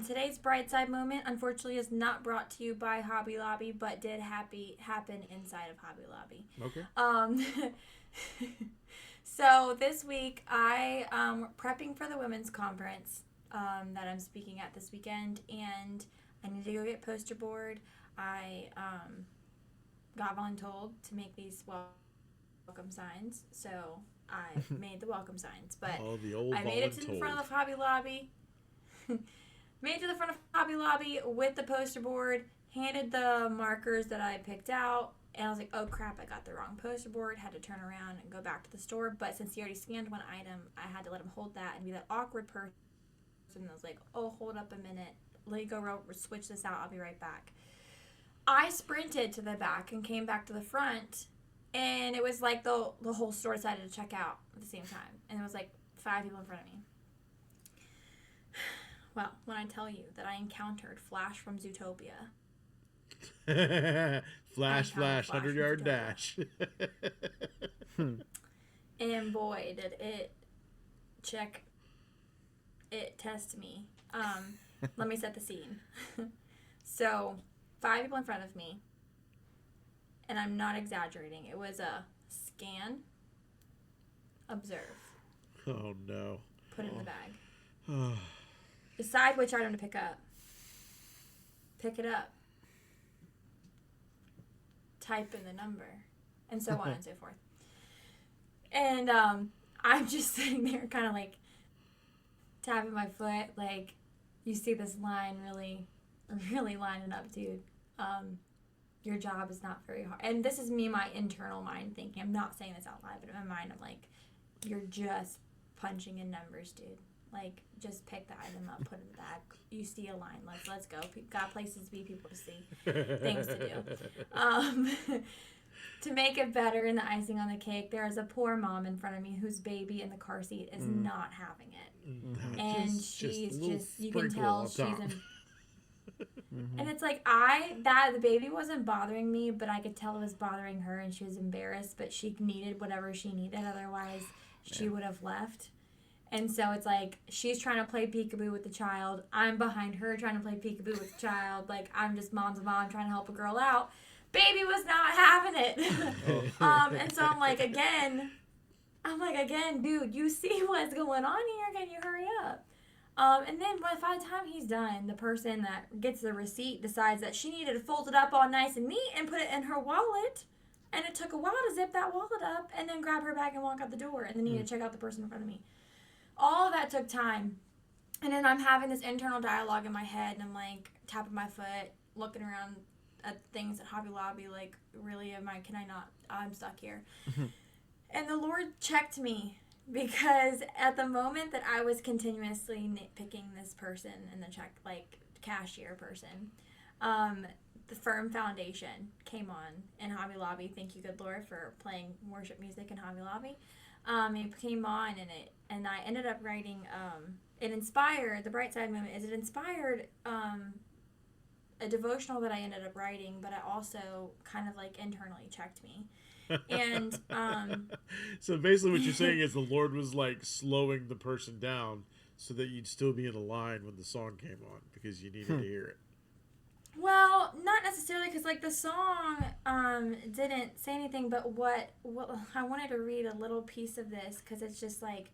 Today's Bright Side Moment, unfortunately, is not brought to you by Hobby Lobby, but did happen inside of Hobby Lobby. Okay. So this week, I prepping for the women's conference that I'm speaking at this weekend, and I need to go get poster board. I got voluntold to make these welcome signs, so I made the welcome signs. But I made it to the front of Hobby Lobby. Made it to the front of Hobby Lobby with the poster board. Handed the markers that I picked out. And I was like, oh crap, I got the wrong poster board. Had to turn around and go back to the store. But since he already scanned one item, I had to let him hold that and be that awkward person. And I was like, oh, hold up a minute. Let me go switch this out. I'll be right back. I sprinted to the back and came back to the front. And it was like the whole store decided to check out at the same time. And it was like 5 people in front of me. Well, when I tell you that I encountered Flash from Zootopia. Flash, 100-yard dash. And boy, did it test me. Let me set the scene. So, 5 people in front of me, and I'm not exaggerating. It was a scan, observe. Oh no. Put it in the bag. Decide which item to pick up. Pick it up. Type in the number, and so on and so forth. And I'm just sitting there kind of like tapping my foot, like, you see this line really, really lining up, dude. Your job is not very hard. And this is me, my internal mind thinking. I'm not saying this out loud, but in my mind, I'm like, you're just punching in numbers, dude. Like, just pick the item up, put it in the bag. You see a line. Let's go. Got places to be, people to see, things to do. To make it better and the icing on the cake, there is a poor mom in front of me whose baby in the car seat is not having it. And she's just you can tell she's in. And it's like the baby wasn't bothering me, but I could tell it was bothering her, and she was embarrassed, but she needed whatever she needed, otherwise she would have left. And so it's like, she's trying to play peekaboo with the child. I'm behind her trying to play peekaboo with the child. Like, I'm just mom's mom trying to help a girl out. Baby was not having it. And so I'm like, again, dude, you see what's going on here? Can you hurry up? And then by the time he's done, the person that gets the receipt decides that she needed to fold it up all nice and neat and put it in her wallet. And it took a while to zip that wallet up and then grab her bag and walk out the door. And then need to check out the person in front of me. All of that took time. And then I'm having this internal dialogue in my head, and I'm like tapping my foot, looking around at things at Hobby Lobby, like, really, I'm stuck here. And the Lord checked me, because at the moment that I was continuously nitpicking this person in the cashier person, the Firm Foundation came on in Hobby Lobby. Thank you, good Lord, for playing worship music in Hobby Lobby. It came on, and I ended up writing, it inspired, the bright side moment is it inspired a devotional that I ended up writing, but it also kind of like internally checked me. And so basically what you're saying is the Lord was like slowing the person down so that you'd still be in a line when the song came on, because you needed to hear it. Well, not necessarily, because like the song didn't say anything, but what I wanted to read a little piece of this, because it's just like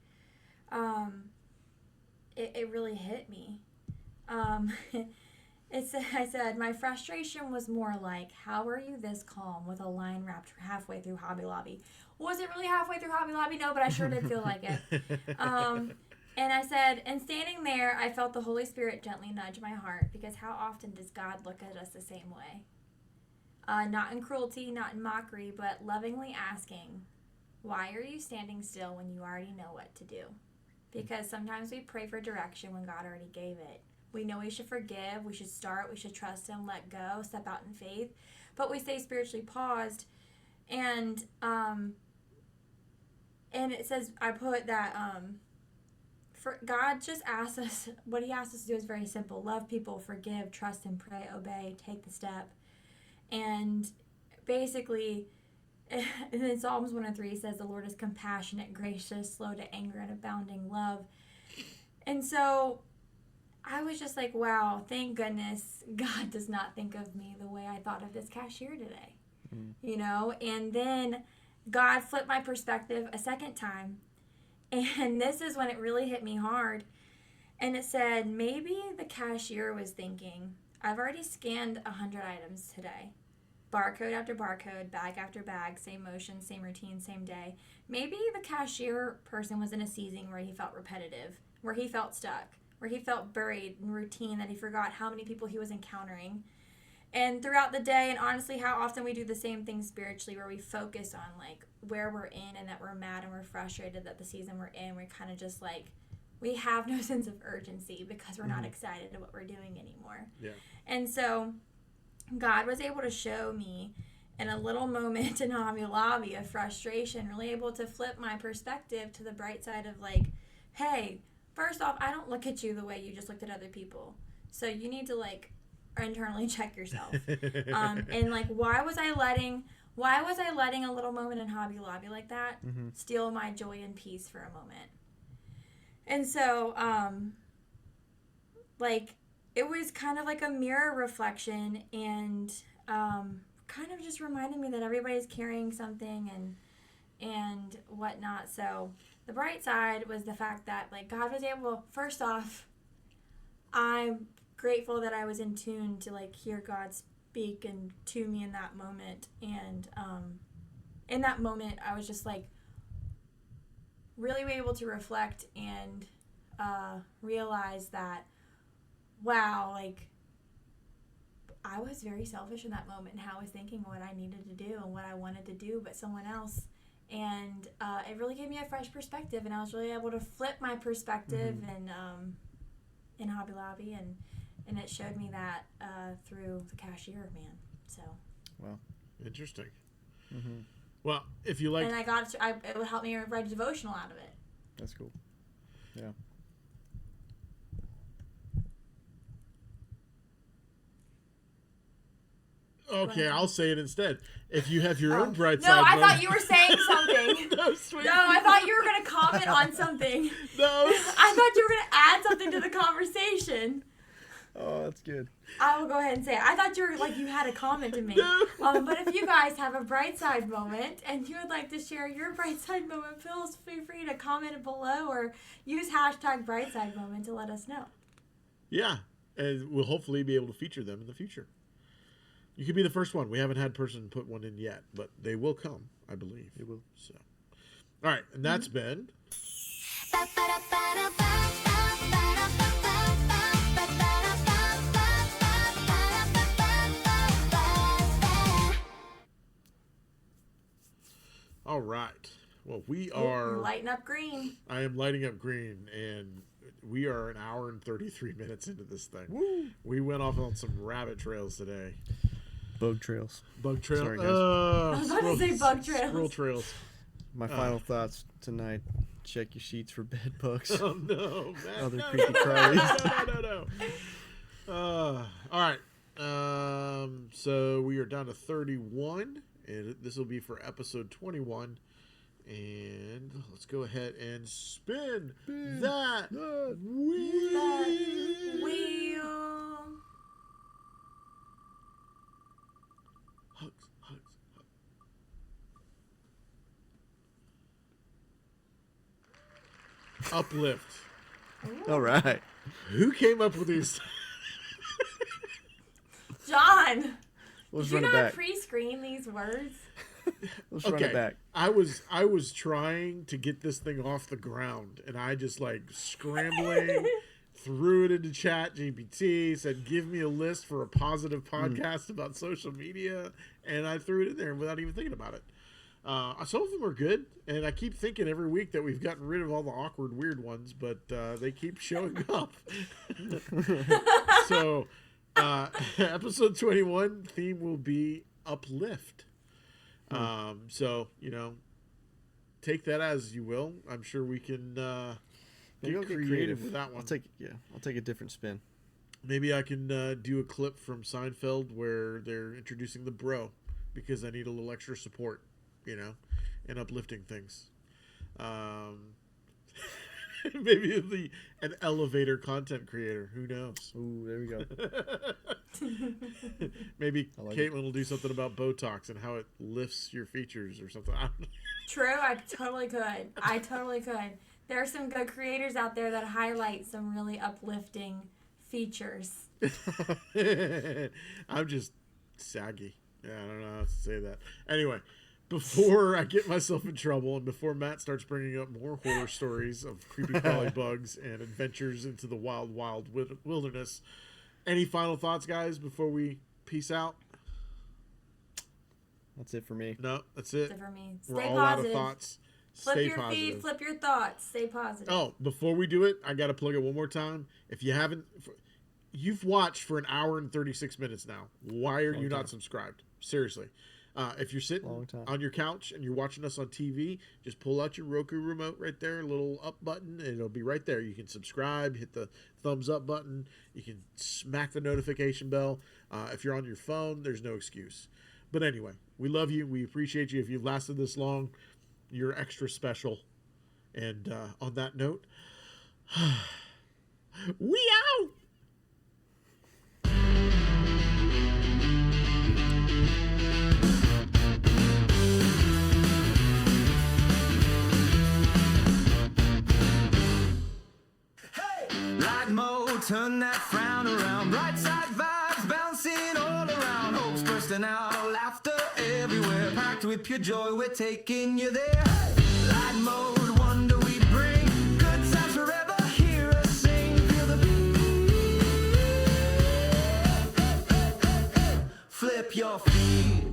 it really hit me. I said, my frustration was more like, how are you this calm with a line wrapped halfway through Hobby Lobby? Was it really halfway through Hobby Lobby? No, but I sure did feel like it. And I said, and standing there, I felt the Holy Spirit gently nudge my heart, because how often does God look at us the same way? Not in cruelty, not in mockery, but lovingly asking, why are you standing still when you already know what to do? Because sometimes we pray for direction when God already gave it. We know we should forgive, we should start, we should trust Him, let go, step out in faith, but we stay spiritually paused. And it says, I put that for God just asks us, what He asks us to do is very simple: love people, forgive, trust Him, pray, obey, take the step. And basically, in Psalms 103 says the Lord is compassionate, gracious, slow to anger, and abounding love. And so I was just like, wow, thank goodness God does not think of me the way I thought of this cashier today. You know? And then God flipped my perspective a second time. And this is when it really hit me hard. And it said, maybe the cashier was thinking, I've already scanned 100 items today. Barcode after barcode, bag after bag, same motion, same routine, same day. Maybe the cashier person was in a season where he felt repetitive, where he felt stuck, where he felt buried in routine, that he forgot how many people he was encountering. And throughout the day, and honestly, how often we do the same thing spiritually, where we focus on like where we're in and that we're mad and we're frustrated that the season we're in, we're kind of just like, we have no sense of urgency because we're not excited at what we're doing anymore. Yeah. And so God was able to show me in a little moment in Hobby Lobby of frustration, really able to flip my perspective to the bright side of like, hey, first off, I don't look at you the way you just looked at other people. So you need to like internally check yourself. And like, why was I letting a little moment in Hobby Lobby like that steal my joy and peace for a moment? And so, like, it was kind of like a mirror reflection, and kind of just reminded me that everybody's carrying something and whatnot. So the bright side was the fact that like God was able, first off, I'm grateful that I was in tune to like hear God speak and to me in that moment. And in that moment, I was just like really able to reflect and realize that, wow, like I was very selfish in that moment and how I was thinking what I needed to do and what I wanted to do, but someone else. And it really gave me a fresh perspective, and I was really able to flip my perspective in Hobby Lobby, and it showed me that through the cashier, man. So. Wow. Interesting. Well, if you like, and it would help me write a devotional out of it. That's cool. Yeah. Okay, I'll say it instead. If you have your own bright side. No, I thought you were saying something. No, I thought you were going to comment on something. No. I thought you were going to add something to the conversation. Oh, that's good. I will go ahead and say it. I thought you had a comment to make. No. But if you guys have a bright side moment and you would like to share your bright side moment, feel free to comment below or use hashtag bright side moment to let us know. Yeah, and we'll hopefully be able to feature them in the future. You could be the first one. We haven't had a person put one in yet, but they will come, I believe. They will. So, all right, and that's been. All right. Well, we are lighting up green. I am lighting up green, and we are an hour and 33 minutes into this thing. Woo. We went off on some rabbit trails today. Bug trails. Bug trails. Sorry, guys. I was about to say bug trails. Squirrel trails. My final thoughts tonight: check your sheets for bed bugs. Oh no, man! Other creepy crawlies. No. All right. So we are down to 31, and this will be for episode 21. And let's go ahead and spin that wheel. Hugs. Uplift. All right. Who came up with these? John, Let's did you run it not back. pre-screen these words? Let's run it back. I was trying to get this thing off the ground, and I just like scrambling, threw it into Chat GPT, said, "Give me a list for a positive podcast about social media," and I threw it in there without even thinking about it. Some of them are good, and I keep thinking every week that we've gotten rid of all the awkward, weird ones, but they keep showing up. So, episode 21 theme will be uplift. So, take that as you will. I'm sure we can get creative with that one. I'll take a different spin. Maybe I can do a clip from Seinfeld where they're introducing the bro because I need a little extra support, and uplifting things. Maybe an elevator content creator. Who knows? Ooh, there we go. Maybe Caitlin will do something about Botox and how it lifts your features or something. I don't know. True, I totally could. There are some good creators out there that highlight some really uplifting features. I'm just saggy. Yeah, I don't know how to say that. Anyway, before I get myself in trouble and before Matt starts bringing up more horror stories of creepy crawly bugs and adventures into the wild wilderness, any final thoughts, guys, before we peace out? That's it for me. No, that's it. That's it for me. We're Stay all positive. out of thoughts. Flip Stay your positive. feed, flip your thoughts. Stay positive. Oh, before we do it, I got to plug it one more time. If you haven't, you've watched for an hour and 36 minutes now. Why are you not subscribed? Seriously. If you're sitting on your couch and you're watching us on TV, just pull out your Roku remote right there, a little up button, and it'll be right there. You can subscribe, hit the thumbs up button. You can smack the notification bell. If you're on your phone, there's no excuse. But anyway, we love you. We appreciate you. If you've lasted this long, you're extra special. And on that note, we out! LightMode, turn that frown around. Bright side vibes bouncing all around. Hopes bursting out, laughter everywhere. Packed with pure joy, we're taking you there. LightMode, wonder we bring. Good times forever, hear us sing. Feel the beat. Flip your feet.